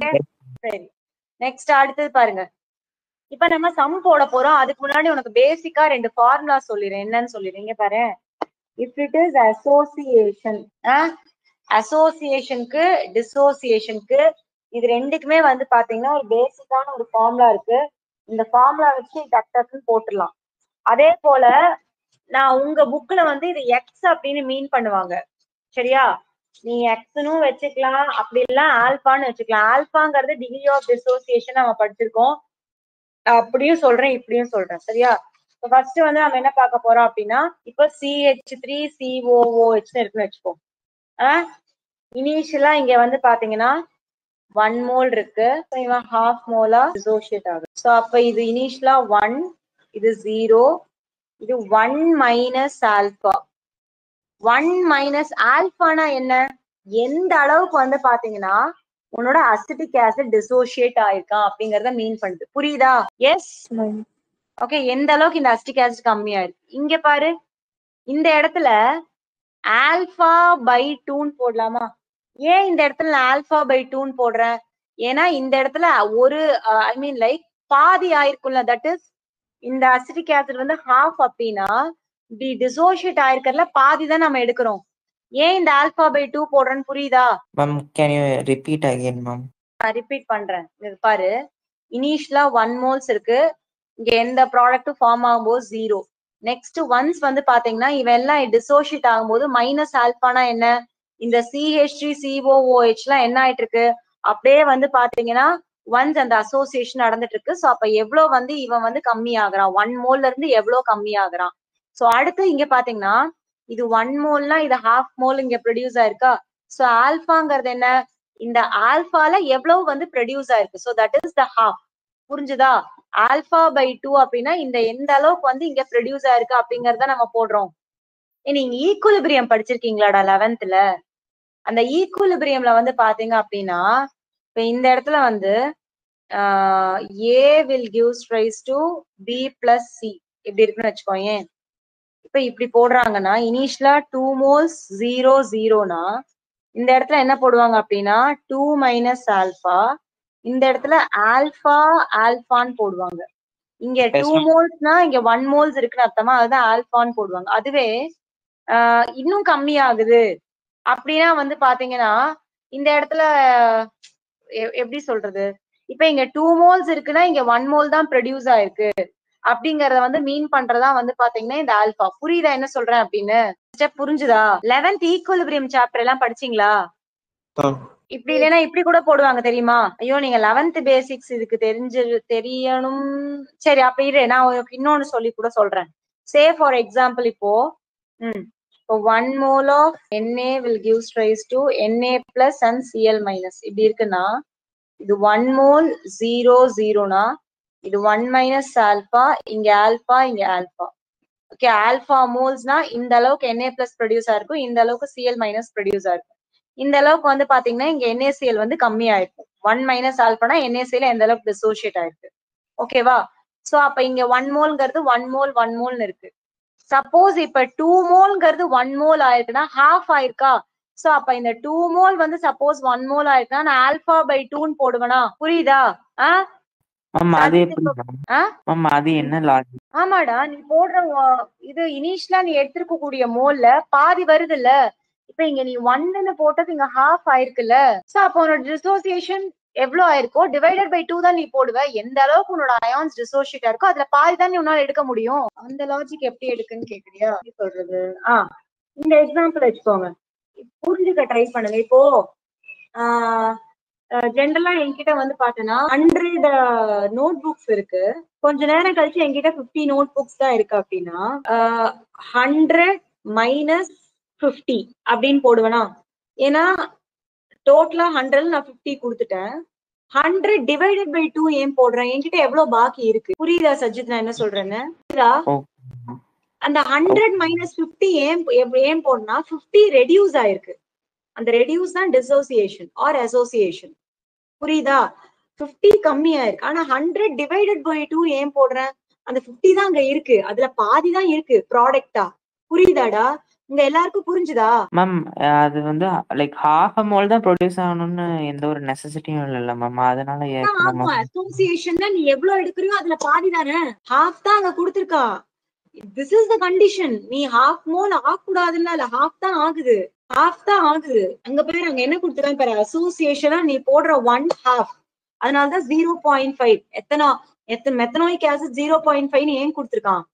சரி, நெக்ஸ்ட் அடுத்தது பாருங்க. இப்ப நம்ம சம் போட போறோம். அதுக்கு முன்னாடி உனக்கு பேசிக்கா 2 ஃபார்முலா சொல்லிடுறேன். என்னன்னு சொல்லிடுறீங்க பாரு. இஃப் இட் இஸ் அசோசியேஷன், அசோசியேஷனுக்கு டிசோசியேஷனுக்கு இது ரெண்டுக்குமே வந்து பாத்தீங்கன்னா ஒரு பேசிக்கான ஒரு ஃபார்முலா இருக்கு. இந்த ஃபார்முலா வச்சு டக்குன்னு போட்டுடலாம். அதே போல நான் உங்க புக்ல வந்து இது எக்ஸ் அப்படின்னு மீன் பண்ணுவாங்க. சரியா? நீ எக்ஸ்னு வச்சுக்கலாம், அப்படி இல்ல ஆல்பான்னு வச்சுக்கலாம். ஆல்பாங்கிறது டிகிரி ஆஃப் டிசோசியேஷன் நம்ம படிச்சிருக்கோம். அப்படியும் சொல்றேன் இப்படியும் சொல்றேன். சரியா? ஃபர்ஸ்ட் வந்து நம்ம என்ன பார்க்க போறோம் அப்படின்னா, இப்ப CH3COOH இருக்குன்னு வச்சுக்கோ. இனிஷியலா இங்க வந்து பாத்தீங்கன்னா 1 மோல் இருக்கு. இவன் half மோலா டிசோசியேட் ஆகுது. சோ அப்ப இது இனிஷியலா 1, இது 0, இது 1 மைனஸ் ஆல்பா. 1 மைனஸ் ஆல்பானா என்ன? எந்த அளவுக்கு வந்து பாத்தீங்கன்னா உன்னோட அசிட்டிக் ஆசிட் டிசோசியேட் ஆயிருக்கா அப்படிங்கறத மீன் பண்ணுது. புரியுதா? எஸ். ஓகே, எந்த அளவுக்கு இந்த அசிட்டிக் ஆசிட் கம்மியா இருக்கு. இங்க பாரு, இந்த இடத்துல ஆல்பா பை 2ன்னு போடலாமா? ஏன் இந்த இடத்துல நான் ஆல்பா பை 2ன்னு போடுறேன்? ஏன்னா இந்த இடத்துல ஒரு ஐ மீன் லைக் பாதி ஆயிருக்கும்ல. தட் இஸ் இந்த அசிட்டிக் ஆசிட் வந்து ஹாஃப் அப்படின்னா தி டிசோசியேட் ஆயிருக்கிறதுல பாதி தான் நம்ம எடுக்கிறோம். ஏன் இந்த ஆல்பா பை 2 போடுறேன்னு புரியுதா? Ma'am can you repeat again ma'am? நான் ரிப்பீட் பண்றேன். இது பாரு, இனிஷியலா 1 மோல்ஸ் இருக்கு. இங்க எந்த ப்ராடக்ட்டும் ஃபார்ம் ஆகும்போது 0. நெக்ஸ்ட் ஒன்ஸ் வந்து பாத்தீங்கன்னா இவன் எல்லாம் டிசோசியேட் ஆகும்போது மைனஸ் ஆல்பானா என்ன? இந்த CH3COOH எல்லாம் என்ன ஆயிட்டு இருக்கு? அப்படியே வந்து பாத்தீங்கன்னா ஒன்ஸ் அந்த அசோசியேஷன் நடந்துட்டு இருக்கு. சோ அப்ப எவ்வளவு வந்து இவன் வந்து கம்மி ஆகுறான்? 1 மோல்ல இருந்து எவ்வளவு கம்மி ஆகுறான்? சோ அடுத்து இங்க பாத்தீங்கன்னா இது 1 மோல்னா இது ஹாஃப் மோல் இங்க ப்ரொடியூஸ் ஆயிருக்கா? சோ ஆல்பாங்கிறது என்ன? இந்த ஆல்பால எவ்வளவு வந்து ப்ரொடியூஸ் ஆயிருக்கு? So that is the half. புரிஞ்சுதா? ஆல்பா பை 2 அப்படின்னா இந்த எந்த அளவுக்கு வந்து இங்க ப்ரொடியூஸ் ஆயிருக்கு அப்படிங்கறத நம்ம போடுறோம். நீங்க ஈக்குலிபிரியம் படிச்சிருக்கீங்களாடா 11th? அந்த ஈக்குலிபிரியம்ல வந்து பாத்தீங்க அப்படின்னா இப்ப இந்த இடத்துல வந்து A will gives rise to B plus C இப்படி இருக்குன்னு வச்சுக்கோயேன். இப்ப இப்படி போடுறாங்கன்னா இனிஷியலா 2 மோல்ஸ் 0 0னா இந்த இடத்துல என்ன போடுவாங்க அப்படின்னா 2 மைனஸ் ஆல்பா. இந்த இடத்துல ஆல்பா ஆல்பான்னு போடுவாங்க. இங்க 2 மோல்ஸ்னா இங்க 1 மோல்ஸ் இருக்குன்னு அர்த்தமா? அதுதான் ஆல்பான்னு போடுவாங்க. அதுவே இன்னும் கம்மி ஆகுது அப்படின்னா வந்து பாத்தீங்கன்னா இந்த இடத்துல எப்படி சொல்றது? இப்ப இங்க 2 மோல்ஸ் இருக்குன்னா இங்க 1 மோல் தான் ப்ரொடியூஸ் ஆயிருக்கு அப்படிங்கறத வந்து மீன் பண்றதா வந்து பாத்தீங்கன்னா இந்த ஆல்பா. புரியுதா என்ன சொல்றேன் அப்படின்னு? ஸ்டெப் புரிஞ்சுதா? 11th ஈக்குலிபிரியம் சாப்டர் எல்லாம் படிச்சீங்களா? இப்படி இல்லைன்னா இப்படி கூட போடுவாங்க தெரியுமா? ஐயோ நீங்க 11th பேசிக்ஸ் இதுக்கு தெரியணும். சரி அப்ப இரு, நான் உங்களுக்கு இன்னொன்னு சொல்லி கூட சொல்றேன். சே ஃபார் எக்ஸாம்பிள் இப்போ 1 mole of Na will gives rise to Na plus and Cl minus இப்படி இருக்குன்னா இது 1 mole 0 0னா இது 1 minus ஆல்பா, இங்க ஆல்பா இங்க ஆல்பா. ஓகே, ஆல்பா மோல்ஸ்னா இந்த அளவுக்கு Na plus ப்ரொடியூஸ் ஆயிருக்கும், இந்த அளவுக்கு Cl minus ப்ரொடியூஸ் ஆயிருக்கும். இந்த அளவுக்கு வந்து பாத்தீங்கன்னா இங்க NaCl வந்து கம்மி ஆயிருக்கும். 1 மைனஸ் ஆல்பானா NaCl எந்த அளவுக்கு டிசோசியேட் ஆயிருக்கு. ஓகேவா? சோ அப்ப இங்க 1 மோல்ங்கிறது 1 மோல் 1 மோல்னு இருக்கு. சப்போஸ் இப்ப 2 மோல்ங்கிறது 1 மோல் ஆயிருக்குன்னா ஹாஃப் ஆயிருக்கா? சோ அப்ப இந்த 2 மோல் வந்து சப்போஸ் 1 மோல் ஆயிருக்குன்னா நான் ஆல்பா பை 2ன்னு போடுவேனா? புரியுதா? அது என்ன லாஜிக்? ஆமாடா, நீ போடுற இது இனிஷியலா நீ எடுத்துக்க கூடிய மோல்ல பாதி வருது இல்ல. இப்ப இங்க நீ 1ன்னு போட்டது இங்க ஹாஃப் ஆயிருக்குல்ல. சோ அப்ப உன்னோட டிசோசியேஷன் எவ்வளவு ஆயிருக்கோ டிவைடட் பை 2 தான் நீ போடுவ. எந்த அளவுக்கு உன்னோட அயான்ஸ் டிசோசியேட் ஆயிருக்கோ அதுல பாதி தான் நீ உன்னால எடுக்க முடியும். அந்த லாஜிக் எப்படி எடுக்குன்னு கேக்குறியா? எப்படி சொல்றது? இந்த எக்ஸாம்பிள் வச்சுக்கோங்க, புரிஞ்சுக்க ட்ரை பண்ணுங்க. இப்போ ஜென்ரலா என்கிட்ட வந்து பாத்தீங்கன்னா 100 நோட் புக்ஸ் இருக்கு. கொஞ்ச நேரம் கழிச்சு என்கிட்ட 50 நோட் புக்ஸ் தான் இருக்கு அப்படின்னா 100 மைனஸ் 50 அப்படின்னு போடுவேனா? ஏன்னா டோட்டலா 100 நான் 50 கொடுத்துட்டேன். 100 டிவைடட் பை 2 ஏன் போடுறேன்? என்கிட்ட எவ்வளவு பாக்கி இருக்கு? புரியுதா சஜித் நான் என்ன சொல்றேன்னு? அந்த 100 மைனஸ் 50 ஏன் போடுனா 50 ரெடியூஸ் ஆயிருக்கு. அந்த ரெடியூஸ் தான் டிசோசியேஷன் ஆர் அசோசியேஷன். புரியுதா? 50 கம்மியா இருக்கு. ஆனா 100 டிவைடட் பை 2 ஏன் போடுறேன்? அந்த 50 தான் அங்க இருக்கு. அதுல பாதி தான் இருக்கு ப்ராடக்டா. புரியுதாடா? உங்க எல்லாருக்கும் புரிஞ்சுதா? மேம் அது வந்து லைக் half a mole தான் ப்ரொடியூஸ் ஆகணும்னு எந்த ஒரு நெசசிட்டியும் இல்ல மேம். அதனால ஆமா அசோசியேஷன்ல நீ எவ்வளவு எடுக்கறியோ அதுல பாதி தானே. ஹாஃப் தான் அங்க கொடுத்திருக்கா. This is the condition. நீ ஹாஃப் மோல் ஆகக்கூடாதுல்ல. இல்ல ஹாஃப் தான் ஆகுது. ஹாஃப் தான் ஆகுது. அங்க பேரு அங்க என்ன கொடுத்துருக்காங்க பாரு. அசோசியேஷனா நீ போடுற 1/2. அதனாலதான் 0.5. மெத்தனாயிக் ஆசிட் 0.5 ஏன் கொடுத்திருக்கான்?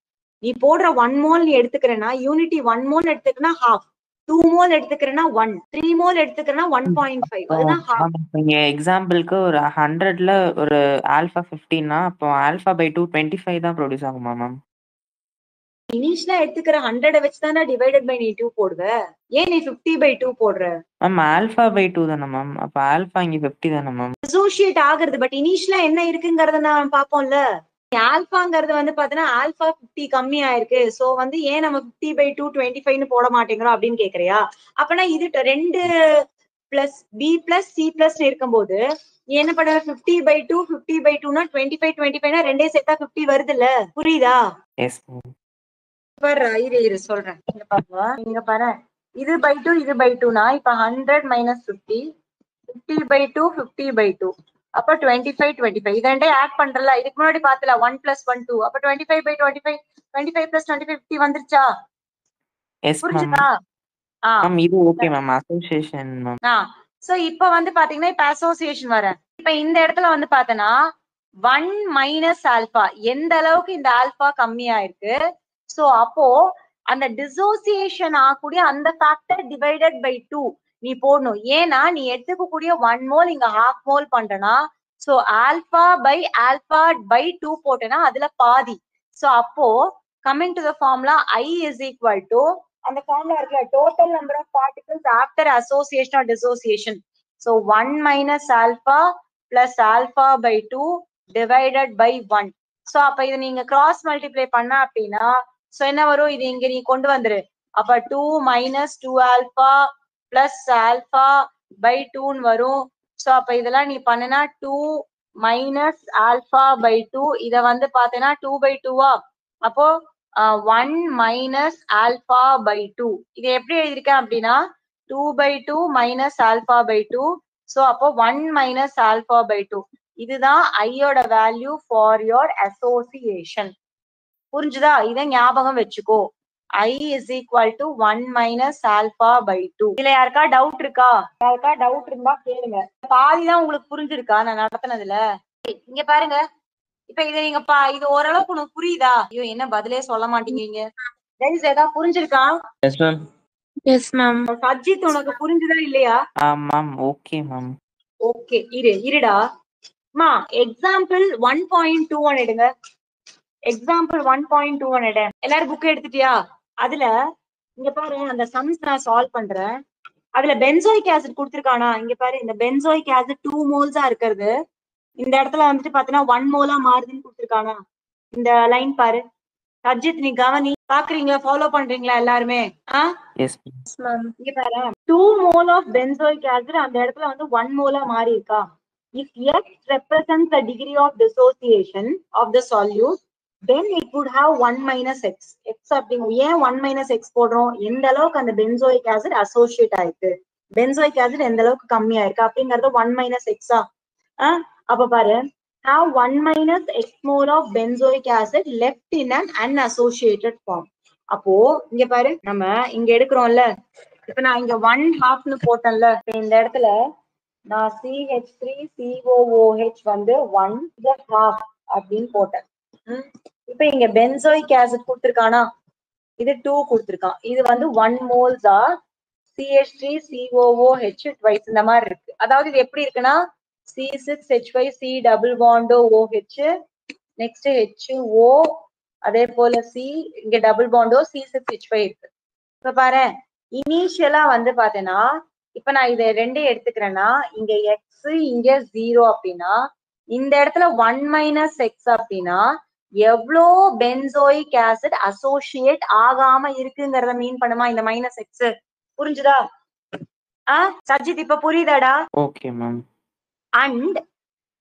நீ போடுற 1 மோல் நீ எடுத்துக்கிறேன்னா யூனிட்டி 1 மோல் எடுத்துக்கிறனா half, 2 மோல் எடுத்துக்கிறனா 1, 3 மோல் எடுத்துக்கிறனா 1.5. அதுதான் half. நீங்க எக்ஸாம்பிளுக்கு ஒரு 100ல ஒரு ஆல்பா 15னா அப்போ ஆல்பா பை 2 25 தான் ப்ரொடியூஸ் ஆகுமா மேம்? இனிஷியலா எடுத்துக்கிற 100 வச்சு தானே டிவைடட் பை நீ 2 போடுவ. ஏன் நீ 50 பை 2 போடுற? மேம் ஆல்பா பை 2 தானே மேம். அப்ப ஆல்பா இங்க 50 தானே மேம். அசோசியேட் ஆகுறது. பட் இனிஷியலா என்ன இருக்குங்கறத நான் பாப்போம்ல. ஆல்பாங்கிறது வந்து பாத்தீங்கன்னா ஆல்பா 50 கம்மி ஆயிருக்கு. சோ வந்து ஏன் நம்ம 50 பை 2 25ன்னு போட மாட்டேங்கிறோம் அப்படின்னு கேக்குறியா? அப்பனா இது 2 plus B plus C plus இருக்கும்போது நீ என்ன பண்ண? 50 பை 2 50 பை 2னா 25 ரெண்டே சேர்த்தா 50 வருது இல்ல? புரியுதா? Yes ma'am. இரு சொல்றேன். இங்க பாரு இது பை 2 இது பை 2னா இப்ப 100 மைனஸ் 50 50 பை 2 50 பை 2 அப்ப 25 இது ரெண்டே ஆட் பண்றல. இதுக்கு முன்னாடி பாத்துல 1 பிளஸ் 1 2 அப்ப 25 பை 25 பிளஸ் 25 50 வந்துருச்சா? Yes ma'am. புரிஞ்சுதா? மேம் இது okay ma'am. Association ma'am. So இப்ப வந்து பாத்தீங்கன்னா இப்ப அசோசியேஷன் வரேன். இப்ப இந்த இடத்துல வந்து பாத்தனா 1 மைனஸ் ஆல்பா எந்த அளவுக்கு இந்த ஆல்பா கம்மியா இருக்கு. சோ அப்போ அந்த டிசோசியேஷன் ஆகக்கூடிய அந்த ஃபேக்டர் டிவைடட் பை 2 நீ போடணும். ஏன்னா நீ எடுத்துக்கக்கூடிய 1 மோல் இங்க ஹாஃப் மோல் பண்றனா. சோ ஆல்பா பை 2 போட்டேன்னா அதுல பாதி. சோ அப்போ coming to the formula I is equal to அந்த ஃபார்முலா இருக்குல்ல total number of particles after association or dissociation. So 1 minus alpha plus alpha by 2 divided by 1. So அப்ப இதை நீங்க கிராஸ் மல்டிப்ளை பண்ண அப்படின்னா சோ என்ன வரும்? இது இங்க நீ கொண்டு வந்துரு. அப்ப 2 minus 2 alpha plus alpha by 2ன்னு வரும். சோ அப்ப இதெல்லாம் நீ பண்ணனா 2 மைனஸ் ஆல்பா பை 2 இத வந்து பாத்தீங்கன்னா 2 பை 2வா? அப்போ 1 மைனஸ் ஆல்பா பை 2 இது எப்படி எழுதிருக்கேன் அப்படின்னா 2 by 2 minus alpha by 2. So அப்போ 1 மைனஸ் ஆல்பா பை 2 இதுதான் ஐயோட வேல்யூ ஃபார் யோர் அசோசியேஷன். புரிஞ்சுதா? இதை ஞாபகம் வச்சுக்கோ. I is equal to 1 minus alpha by 2. இதுல யாருக்கா டவுட் இருக்கா? யாருக்கா டவுட் இருந்தா கேளுங்க. பாதிதான் உங்களுக்கு புரிஞ்சிருக்கா நான் நடத்தினதுல? இங்க பாருங்க. இப்ப இதை நீங்க இது ஓரளவுக்கு உனக்கு புரியுதா? ஐயோ என்ன பதிலே சொல்ல மாட்டேங்கிறீங்க. கைஸ் ஏதாவது புரிஞ்சிருக்கா? Yes ma'am. Yes ma'am. Sajith உனக்கு புரிஞ்சுதா இல்லையா? Ma'am okay ma'am. ஓகே இருடா. எக்ஸாம்பிள் 1.21 எடுங்க. எக்ஸாம்பிள் 1.21 எடு. எல்லாரும் புக் எடுத்துட்டியா? அதுல இங்க பாரு அந்த சம்ஸ் நான் சால்வ் பண்றேன். அதுல பென்சோயிக் ஆசிட் கொடுத்திருக்கானா? இங்க பாரு இந்த பென்சோயிக் ஆசிட் 2 மோல்ஸா இருக்கிறது இந்த இடத்துல வந்துட்டு பாத்தீங்கன்னா 1 மோலா மாறுதுன்னு கொடுத்திருக்கானா? இந்த லைன் பாரு. சஜித் நீ கவனி. பாக்குறீங்களா? ஃபாலோ பண்றீங்களா எல்லாருமே? Yes ma'am. இங்க பாரு 2 மோல் ஆஃப் பென்சோயிக் ஆசிட் அந்த இடத்துல வந்து 1 மோலா மாறி இருக்கா? If X represents the degree of dissociation of the solute, then it would have 1 minus X. X அப்படிங்க ஏன் 1 minus X போடுறோம்? எந்த அளவுக்கு அந்த பென்சோயிக் ஆசிட் அசோசியேட் ஆயிருக்கு, பென்சோயிக் ஆசிட் எந்த அளவுக்கு கம்மியா இருக்கு அப்படிங்கறது 1 minus X. அப்ப பாரு have 1 minus X mole of benzoic acid left in an unassociated form. அப்போ இங்க பாரு நம்ம இங்க எடுக்கிறோம்ல. இப்ப நான் இங்க 1/2ன்னு போட்டேன்ல. இந்த இடத்துல நான் CH3COOH வந்து 1/2 அப்படின்னு போட்டேன். இப்ப இங்க பென்சோயிக் ஆசிட் கொடுத்திருக்கானா? இது 2 கொடுத்திருக்கான். இது வந்து 1 மோல்ஸா CH3COOH twice இந்த மாதிரி இருக்கு. அதாவது இது எப்படி இருக்குன்னா C6H5 C double bond OH next HO அதே போல C இங்க டபுள் பாண்டோ C6H5 இருக்கு. இப்ப பாரு இனிஷியலா வந்து பாத்தேன்னா இப்ப நான் இதை ரெண்டே எடுத்துக்கிறேன்னா இங்க X இங்க 0 அப்படின்னா இந்த இடத்துல 1 - X அப்படின்னா எவ்வளோ பென்சோயிக் ஆசிட் அசோசியேட் ஆகாம இருக்குங்கிறத மீன் பண்ணுமா இந்த -X. புரிஞ்சுதா? சஜித் இப்ப புரியுதாடா? Okay ma'am. And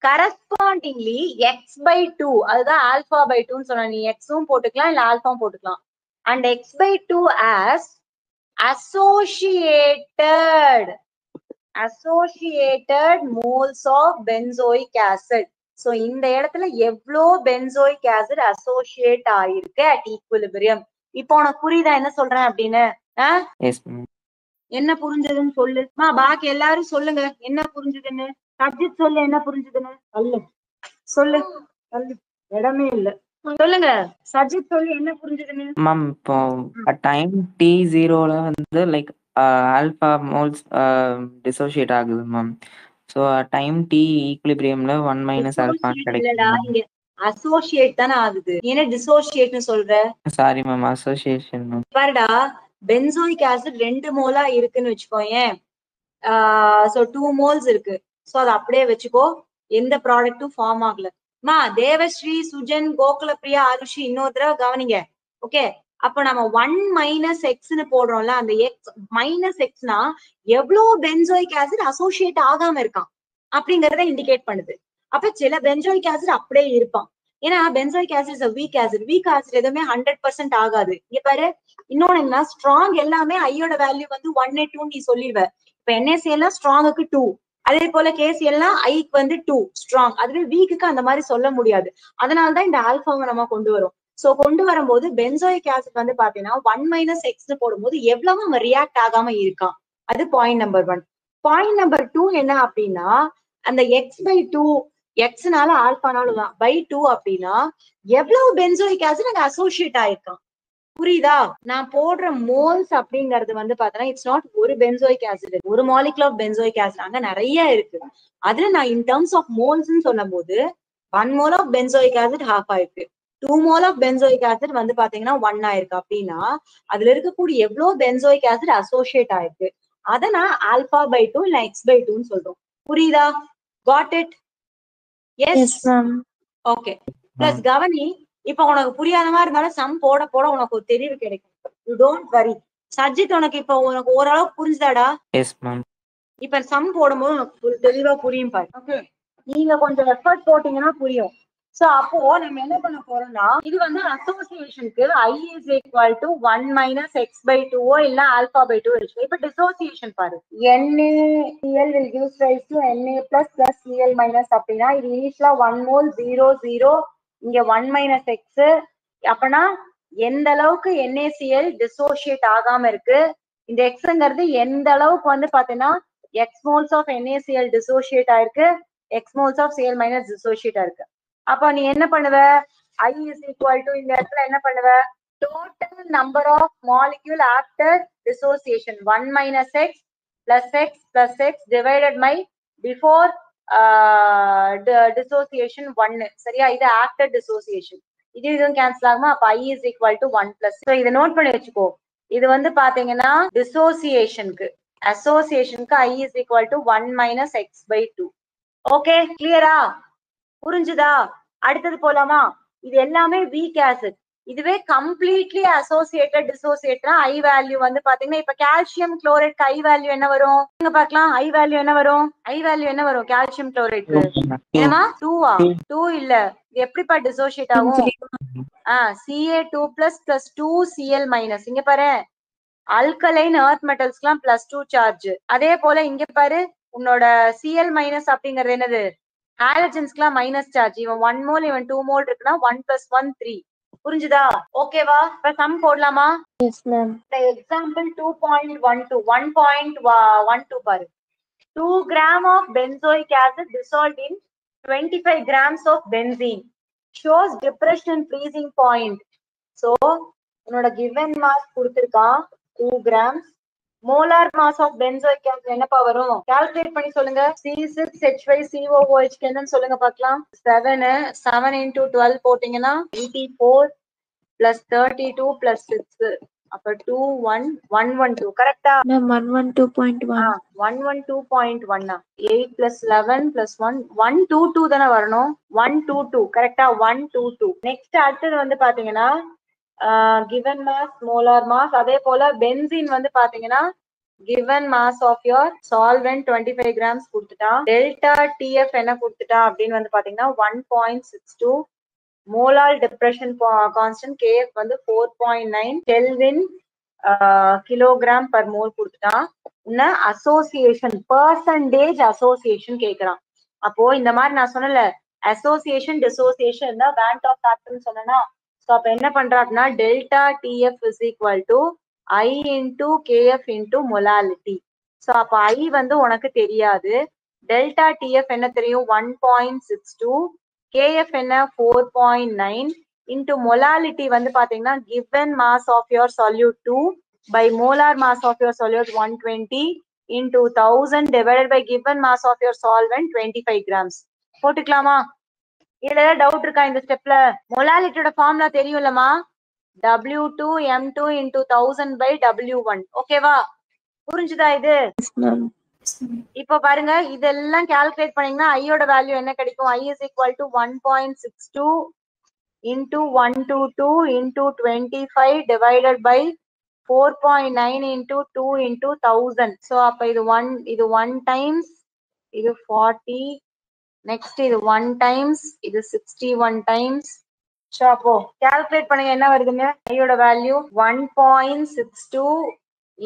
correspondingly X/2 அதுதான் α/2 சொன்ன. நீ Xவும் போட்டுக்கலாம் இல்ல ஆல்பாவும் போட்டுக்கலாம். And X/2 as associated moles of benzoic acid. So இந்த இடத்துல எவ்வளோ பென்சோயிக் ஆசிட் அசோசியேட் ஆயிருக்கு at equilibrium. இப்போ உனக்கு புரியுதா என்ன சொல்றேன் அப்படின்னு? என்ன புரிஞ்சதுன்னு சொல்லுமா. பாக்கி எல்லாரும் சொல்லுங்க என்ன புரிஞ்சதுன்னு. சப்ஜெக்ட் சொல்லு என்ன புரிஞ்சதுன்னு. சொல்லு இடமே இல்ல. சொல்லுங்க சஜித் சொல்லு என்ன புரிஞ்சதுன்னு. மேம் இப்போ டைம் t0ல வந்து லைக் ஆல்பா மோல்ஸ் டிசோசியேட் ஆகுது ma'am. So time t ஈக்குலிபிரியம்ல 1 - alpha கிடைக்கும். அசோசியேட் தானே ஆகுது. என்ன டிசோசியேட்னு சொல்ற? Sorry ma'am association ma'am. பாருடா பென்சோயிக் ஆசிட் 2 மோலா இருக்குன்னு வச்சுக்கோயேன். சோ 2 moles இருக்கு. சோ அதை அப்படியே வச்சுக்கோ. எந்த ப்ராடக்ட்டும் ஃபார்ம் ஆகல. தேவஸ்ரீ சுஜன் கோகுலப்பிரியா ஆருஷி இன்னொரு தடவை கவனிங்க. ஓகே அப்ப நம்ம 1 - Xன்னு போடுறோம்ல அந்த X-Xனா எவ்வளவு பென்சோயிக் ஆசிட் அசோசியேட் ஆகாம இருக்கான் அப்படிங்கறத இண்டிகேட் பண்ணுது. அப்ப சில பென்சோயிக் ஆசிட் அப்படியே இருப்பான். ஏன்னா பென்சோயிக் ஆசிட் வீக் ஆசிட் எதுவுமே 100% ஆகாது. இங்க பாரு இன்னொன்னு என்ன ஸ்ட்ராங் எல்லாமே ஐயோட வேல்யூ வந்து 1 2 நீ சொல்லிடுவ. இப்ப NaCl எல்லாம் ஸ்ட்ராங்குக்கு 2 அதே போல KCl எல்லாம் ஐக்கு வந்து 2 ஸ்ட்ராங். அதுவே வீக்குக்கு அந்த மாதிரி சொல்ல முடியாது. அதனாலதான் இந்த ஆல்பாவை நம்ம கொண்டு வரோம். சோ கொண்டு வரும்போது பென்சோயிக் ஆசிட் வந்து பாத்தீங்கன்னா 1 - X போடும்போது எவ்வளவு அவன் ரியாக்ட் ஆகாம இருக்கான். அது பாயிண்ட் நம்பர் 1. பாயிண்ட் நம்பர் 2 என்ன அப்படின்னா அந்த X/2 Xனால ஆல்பானாலும் தான் /2 அப்படின்னா எவ்வளவு பென்சோயிக் ஆசிட் அங்க அசோசியேட் ஆயிருக்கான். புரியுதா? நான் போடுற மோல்ஸ் அப்படிங்கிறது வந்து பாத்தீங்கன்னா இட்ஸ் நாட் ஒரு பென்சோயிக் ஆசிட், ஒரு மாலிகுல் ஆஃப் பென்சோயிக் ஆசிட் அங்க நிறைய இருக்கு. அதுல நான் இன் டர்ம்ஸ் ஆஃப் மோல்ஸ் சொல்லும் போது 1 mole ஆஃப் பென்சோயிக் ஆசிட் ½ ஆயிருக்கு, 2 mole ஆஃப் பென்சோயிக் ஆசிட் வந்து பாத்தீங்கன்னா 1 ஆயிருக்கு. அப்படின்னா அதுல இருக்கக்கூடிய எவ்வளவு பென்சோயிக் ஆசிட் அசோசியேட் ஆயிருக்கு அதை நான் α/2 இல்ல X/2ன்னு சொல்றோம். புரியுதா? Got it? Yes ma'am. Okay plus கவனி இப்ப உனக்கு புரியாத மாதிரி இருந்தாலும் சம் போட போட உனக்கு ஒரு தெளிவு கிடைக்கும். You don't worry. சஜித் உனக்கு இப்ப உனக்கு ஓரளவுக்கு புரிஞ்சுதாடா? Yes ma'am. இப்ப சம் போடும்போது உனக்கு தெளிவா புரியும் பாரு. ஓகே நீங்க கொஞ்சம் எஃபர்ட் போட்டீங்கன்னா புரியும். சோ அப்போ நம்ம என்ன பண்ண போறோம்னா இது வந்து அசோசியேஷனுக்கு I is equal to 1 - X/2 இல்ல α/2 வச்சு. இப்ப டிசோசியேஷன் பாரு. NaCl will give rise to Na plus Cl minus அப்படின்னா இது இனிஷியலா 1 mole 0 0 இங்க 1 - X. அப்பனா எந்த அளவுக்கு NaCl டிசோசியேட் ஆகாம இருக்கு. இந்த Xங்கிறது எந்த அளவுக்கு வந்து பாத்தீங்கன்னா X moles of NaCl dissociate ஆயிருக்கு, X moles of Cl minus dissociate ஆயிருக்கு. அப்ப நீ என்ன பண்ணுவ? I is equal to இந்த இடத்துல என்ன பண்ணுவ? Total number of molecule after dissociation 1 - X plus X plus X divided by before dissociation 1. சரியா? இது after dissociation. இதுவும் கேன்சல் ஆகுமா? அப்ப I is equal to 1 plus. So இதை நோட் பண்ணி வச்சுக்கோ. இது வந்து பாத்தீங்கன்னா dissociationக்கு associationக்கு I is equal to 1 - X/2. Okay கிளியரா? புரிஞ்சுதா? அடுத்தது போலாமா? இது எல்லாமே வீக் ஆசிட். இதுவே கம்ப்ளீட்லி அசோசியேட்டட் டிசோசியேட்னா ஐ வேல்யூ வந்து பாத்தீங்கன்னா இப்ப கால்சியம் குளோரைட் ஐ வேல்யூ என்ன வரும்? நீங்க பார்க்கலாம். ஐ வேல்யூ என்ன வரும்? கால்சியம் குளோரைட் என்னமா 2 2 இல்ல. எப்படிப்பா டிசோசியேட் ஆகும்? Ca2 plus 2 Cl minus. இங்க பாரு அல்கலைன் எர்த் மெட்டல்ஸ்க்குலாம் +2 சார்ஜ். அதே போல இங்க பாரு உன்னோட Cl minus அப்படிங்கிறது என்னது? ஹாலஜன்ஸ்க்குலாம் மைனஸ் சார்ஜ். இவன் 1 mole இவன் 2 mole இருக்குன்னா 1 + 1 3. புரிஞ்சுதா? ஓகேவா? இப்ப சம் போடலாமா? Yes ma'am. எக்ஸாம்பிள் 2.12 1.12 பாரு. 2 gram of benzoic acid dissolved in 25 grams of benzene shows depression freezing point. So உன்னோட given mass கொடுத்திருக்கான் 2 grams molar mass of benzoic acid என்னப்பா வரும்? கால்குலேட் பண்ணி சொல்லுங்க. C6H5COOH என்னன்னு சொல்லுங்க பார்க்கலாம். 7 into 12 போட்டீங்கன்னா 84 plus 32 plus 6. அப்ப 21112 கரெக்டா? Ma'am, 112.1. 112.1 8 plus 11 plus 1 122 தானே வரணும். 122 கரெக்டா? 122. நெக்ஸ்ட் அடுத்தது வந்து பாத்தீங்கன்னா given mass molar mass, அதே போல பென்சீன் வந்து பாத்தீங்கன்னா given mass of your solvent 25 grams கொடுத்துட்டா, டெல்டா TF என்ன கொடுத்துட்டா அப்படின்னு வந்து பாத்தீங்கன்னா 1.62, molar depression constant KF வந்து 4.9 Kelvin kilogram per mole கொடுத்துட்டான். உன்ன அசோசியேஷன் பெர்சன்டேஜ் அசோசியேஷன் கேக்குறான். அப்போ இந்த மாதிரி நான் சொன்னல அசோசியேஷன் டிசோசியேஷன் தான் பேண்ட் ஆஃப் ஃபேக்டர்னு சொன்னா, ஸோ அப்ப என்ன பண்றாருன்னா delta TF is equal to I into KF into molality. So அப்ப I வந்து உனக்கு தெரியாது, டெல்டா TF என்ன தெரியும் 1.62, KF என்ன 4.9 into molality வந்து பாத்தீங்கன்னா given mass of your solute 2 by molar mass of your solute 120 into 1000 divided by given mass of your solvent 25 grams. போட்டுக்கலாமா? இதுல ஏதாவது டவுட் இருக்கா? இந்த ஸ்டெப்ல மொலாலிட்டியோட formula தெரியும்லமா, W2 M2 into 1000 by W1. ஓகேவா? புரிஞ்சுதா இது? Yes, ma'am. இப்ப பாருங்க, இதெல்லாம் கால்குலேட் பண்ணீங்கன்னா ஐயோட வேல்யூ என்ன கிடைக்கும்? I is equal to 1.62 into 122 into 25 divided by 4.9 into 2 into 1000. So அப்ப இது 1 times, இது 40, next இது 1 times, இது 61 times. So அப்போ calculate பண்ணுங்க என்ன வருதுங்க? ஐயோட வேல்யூ 1.62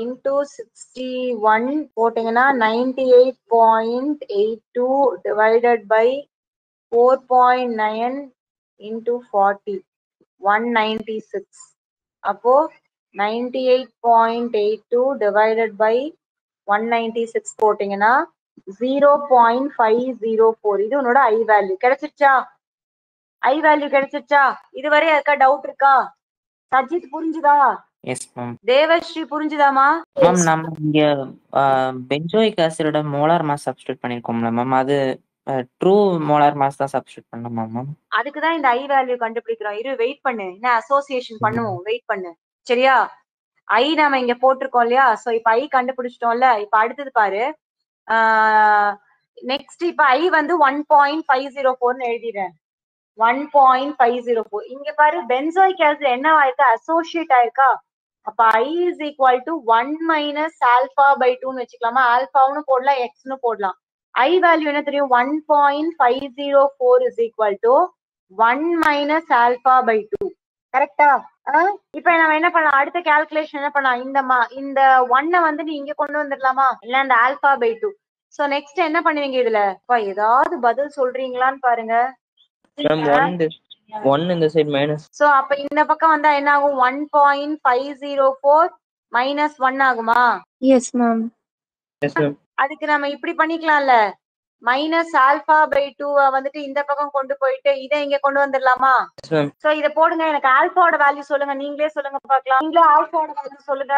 into 61 போட்டீங்கன்னா 98.82 divided by 4.9 into 40, 196. அப்போ 98.82 divided by 196 போட்டீங்கன்னா 0.504. இது உன்னோட ஐ வேல்யூ கிடைச்சிருச்சா? ஐ வேல்யூ கிடைச்சிருச்சா? இதுவரை யாருக்கா டவுட் இருக்கா? சஜித் புரிஞ்சுதா? Yes ma'am. தேவஸ்ரீ புரிஞ்சுதாமா? மேம் நம்ம இங்க பென்சோயிக் ஆசிடோட மோலார் மாஸ் சப்ஸ்டிட்யூட் பண்ணிருக்கோம்ல மேம், அது ட்ரூ மோலார் மாஸ் தான் சப்ஸ்டிட்யூட் பண்ணணுமா மேம்? அதுக்குதான் இந்த ஐ வேல்யூ கண்டுபிடிக்கிறோம். இரு வெயிட் பண்ணு, என்ன அசோசியேஷன் பண்ணுவோம், வெயிட் பண்ணு சரியா? ஐ நாம இங்க போட்டிருக்கோம் இல்லையா? சோ இப்ப ஐ கண்டுபிடிச்சிட்டோம்ல. இப்ப அடுத்தது பாரு, நெக்ஸ்ட் இப்ப ஐ வந்து 1.504 எழுதிடுறேன். 1.504. இங்க பாரு பென்சோயிக் ஆசிட் என்ன ஆயிருக்கா? அசோசியேட் ஆயிருக்கா? அப்ப I is equal to 1 minus alpha by 2 ன்னு வச்சுக்கலாமா? ஆல்பான்னு போடலாம், எக்ஸ்னு போடலாம். I வேல்யூ என்ன தெரியும்? 1.504 is equal to 1 minus alpha by 2. கரெக்டா? இப்ப நம்ம என்ன பண்ணலாம்? அடுத்த கால்குலேஷன் என்ன பண்ணலாம்? இந்த 1 வந்து நீ இங்க கொண்டு வந்துடலாமா? இல்ல இந்த ஆல்பா பை 2. சோ நெக்ஸ்ட் என்ன பண்ணுவீங்க இதுல? ஏதாவது பதில் சொல்றீங்களான்னு பாருங்க. 1 இந்த சைடு மைனஸ். சோ அப்ப இந்த பக்கம் வந்தா என்ன ஆகும்? 1.504 மைனஸ் 1 ஆகுமா? Yes, ma'am. Yes ma'am. அதுக்கு நம்ம இப்படி பண்ணிக்கலாம்ல, மைனஸ் ஆல்பா பை 2 வந்துட்டு இந்த பக்கம் கொண்டு போயிட்டு இதை இங்க கொண்டு வந்துடலாமா? Yes ma'am. சோ இத போடுங்க. எனக்கு ஆல்பாவோட வேல்யூ சொல்லுங்க. நீங்களே சொல்லுங்க பார்க்கலாம். நீங்களே ஆல்பாவோட வேல்யூ சொல்லுங்க.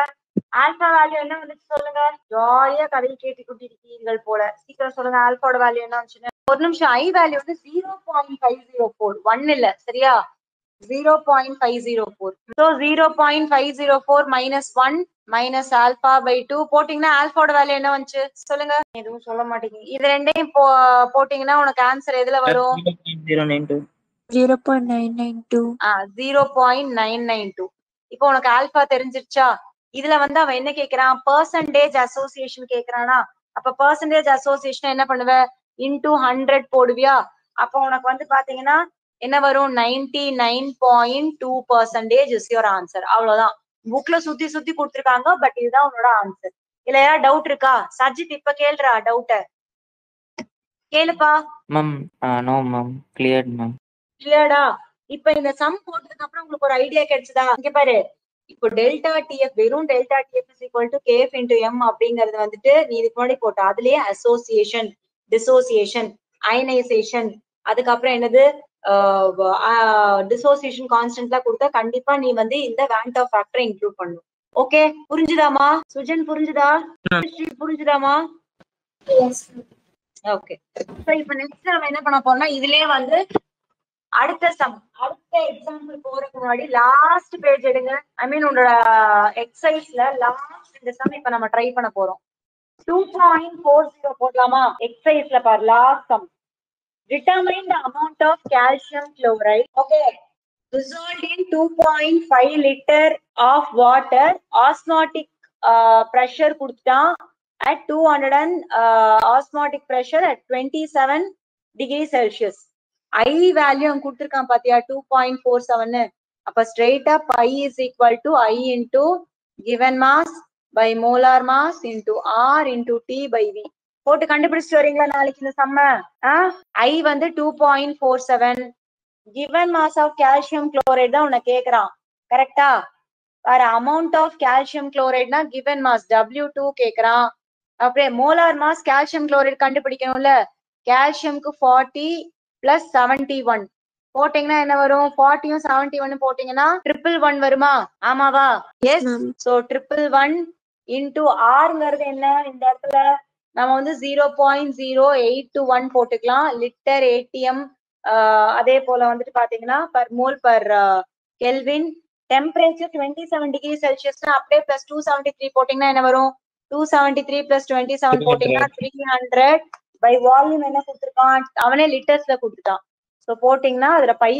ஆல்பா வேல்யூ என்ன வந்துச்சு சொல்லுங்க. ஜாலியா கதையை கேட்டு கூட்டிருக்கீர்கள் போல. சீக்கிரம் சொல்லுங்க ஆல்பாவோட வேல்யூ என்ன வந்துச்சுன்னு. ஒரு நிமிஷம். ஐ வேல்யூ வந்து 0.504, 1 இல்ல சரியா? 0.504. So 0.504 minus 1 minus alpha by 2 போட்டீங்கன்னா ஆல்பாவோட வேல்யூ என்ன வந்துச்சு சொல்லுங்க. எதுவும் சொல்ல மாட்டீங்க. இது ரெண்டையும் போட்டீங்கன்னா உனக்கு ஆன்சர் எதுல வரும்? 0.992. 0.992. 0.992. இப்போ உனக்கு ஆல்பா தெரிஞ்சிருச்சா? இதுல வந்து அவன் என்ன கேக்குறான்? பெர்சன்டேஜ் அசோசியேஷன் கேக்குறானா? அப்ப பெர்சன்டேஜ் அசோசியேஷன் என்ன பண்ணுவ? இன்டூ 100 போடுவியா? அப்போ உனக்கு வந்து பாத்தீங்கன்னா என்ன வரும்? 99.2% இஸ் யுவர் ஆன்சர். அவ்வளவுதான். புக்ல சுத்தி சுத்தி கொடுத்திருக்காங்க, பட் இதுதான் உன்னோட ஆன்சர். இல்ல யாரா டவுட் இருக்கா? சஜித் இப்ப கேளுடா டவுட்ட. கேளுப்பா. Ma'am no ma'am, cleared ma'am. கிளியர்டா? இப்ப இந்த சம் போட்டதுக்கு அப்புறம் உங்களுக்கு ஒரு ஐடியா கிடைச்சதா? இங்க பாரு, இப்போ டெல்டா டிஎஃப் வெறும் delta TF is equal to KF into M அப்படிங்கறது வந்துட்டு நீ இதுக்கு முன்னாடி போட்ட அதுலயே அசோசியேஷன், டிசோசியேஷன், அயனைசேஷன், அதுக்கப்புறம் என்னது டிசோசியேஷன் கான்ஸ்டன்ட்லாம் கொடுத்தா கண்டிப்பா நீ வந்து இந்த வேண்ட் ஆஃப் ஃபேக்டரை இன்க்ளூட் பண்ணும். ஓகே, புரிஞ்சுதாமா? சுஜன் புரிஞ்சுதா? புரிஞ்சுதாமா? ஓகே. சோ இப்போ நெக்ஸ்ட் நம்ம என்ன பண்ண போறோம்னா இதுலயே வந்து அடுத்த எக்ஸாம்பிள் போறதுக்கு முன்னாடி லாஸ்ட் பேஜ் எடுங்க. ஐ மீன் உங்களோட எக்ஸசைஸ்ல லாஸ்ட் இந்த சம் இப்ப நம்ம ட்ரை பண்ண போறோம். 2.40 போடலாமா? எக்ஸசைஸ்ல பாரு last some. Determine the amount of calcium chloride, okay, dissolved in 2.5 liter of water. Osmotic pressure கொடுத்துட்டான் at 200 and osmotic pressure at 27 degrees Celsius. I value கொடுத்திருக்கான் பாத்தியா 2.47. அப்ப straight up I is equal to I into given mass by molar mass into R into T by V. போட்டு கண்டுபிடிச்சிட்டு வரீங்களா நாளைக்கு இந்த சம்ம? I வந்து 2.47. given mass of calcium chloride தான் உன்னை கேக்குறான். கரெக்டா? வேற amount of calcium chloride னா given mass W2 கேக்குறான். அப்படியே molar mass calcium chloride கண்டுபிடிக்கணும்ல. கால்சியம்க்கு 40 plus 71 போட்டீங்கன்னா என்ன வரும்? 40யும் 71 போட்டீங்கன்னா 111 வருமா? ஆமாவா? எஸ். சோ 111 into Rங்கிறது என்ன இந்த இடத்துல? நம்ம வந்து 0.0821 போட்டுக்கலாம். Litre ATM. அதே போல வந்துட்டு பாத்தீங்கன்னா per mole per kelvin. Temperature 27 degree செல்சியஸ்னா அப்படியே பிளஸ் 273 போட்டீங்கன்னா என்ன வரும்? 273 பிளஸ் 27 போட்டீங்கன்னா 300 பை வால்யூம் என்ன கொடுத்துருக்கான்? அவனே லிட்டர்ஸ்ல கொடுத்துட்டான். ஸோ போட்டீங்கன்னா அதுல பை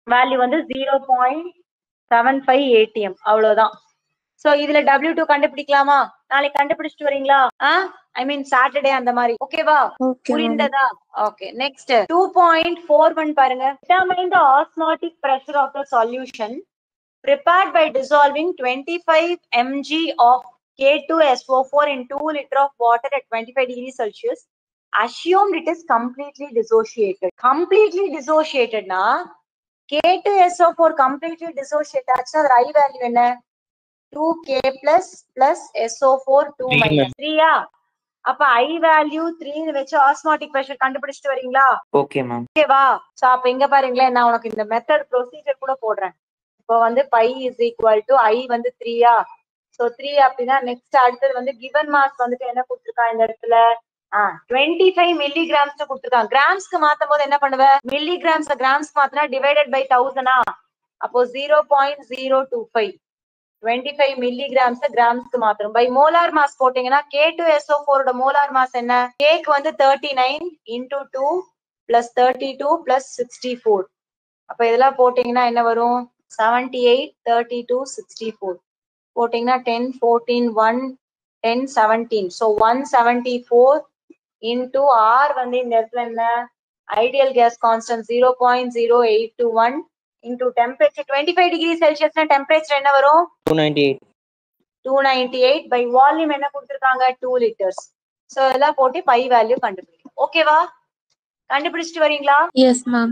வேல்யூ வந்து 0.75 ஏடிஎம். அவ்வளவுதான். சோ இதுல W2 கண்டுபிடிக்கலாமா? நாளைக்கு கண்டுபிடிச்சிட்டு வரீங்களா? ஐ மீன் சாட்டர்டே அந்த மாதிரி. ஓகேவா? புரிந்ததா? ஓகே. நெக்ஸ்ட் 2.41 பாருங்க. Determine the osmotic pressure of the solution prepared by dissolving 25 mg of K2SO4 in 2 liter of water at 25 degrees Celsius. Assumed it is completely dissociated. Completely dissociated na K2SO4 completely dissociated ஆச்சுன்னா அதோட I value என்ன? 2K plus SO4 2 minus 3. அப்ப I value 3 வச்சு osmotic pressure கண்டுபிடிச்சிட்டு வரீங்களா? Okay ma'am. ஓகேவா? So அப்ப இங்க பாருங்களேன், நான் உனக்கு இந்த மெத்தட் ப்ரொசீஜர் கூட போடுறேன். இப்போ வந்து pi is equal to I வந்து 3. சோ 3 அப்படின்னா நெக்ஸ்ட் அடுத்தது வந்து கிவன் மாஸ் வந்துட்டு என்ன கொடுத்துருக்கான் இந்த இடத்துல? 25 மில்லிகிராம்ஸ் கொடுத்துருக்கான். கிராம்ஸ்க்கு மாத்தும் போது என்ன பண்ணுவ? மில்லிகிராம்ஸ் கிராம்ஸ் மாத்தினா டிவைடட் பை 1000. அப்போ 0.025 25 மில்லிகிராம்ஸ் கிராம்ஸ்க்கு மாத்திரம். பை மோலார் மாஸ் போட்டீங்கன்னா K2SO4 ஓட மோலார் மாஸ் என்ன? K க்கு வந்து 39 into 2 plus 32 plus 64. அப்ப இதெல்லாம் போட்டீங்கன்னா என்ன வரும்? 78 32 64 போட்டீங்கன்னா 10 14 1 10 17. so 174 into R வந்து இந்த இடத்துல என்ன? Ideal gas constant 0.0821 into temperature 25 degree Celsius னா temperature என்ன வரும்? 298 by volume என்ன கொடுத்திருக்காங்க? 2 liters. சோ இதெல்லாம் போட்டு பை வேல்யூ கண்டுபிடிக்கணும். ஓகேவா? கண்டுபிடிச்சிட்டு வரீங்களா? Yes, ma'am.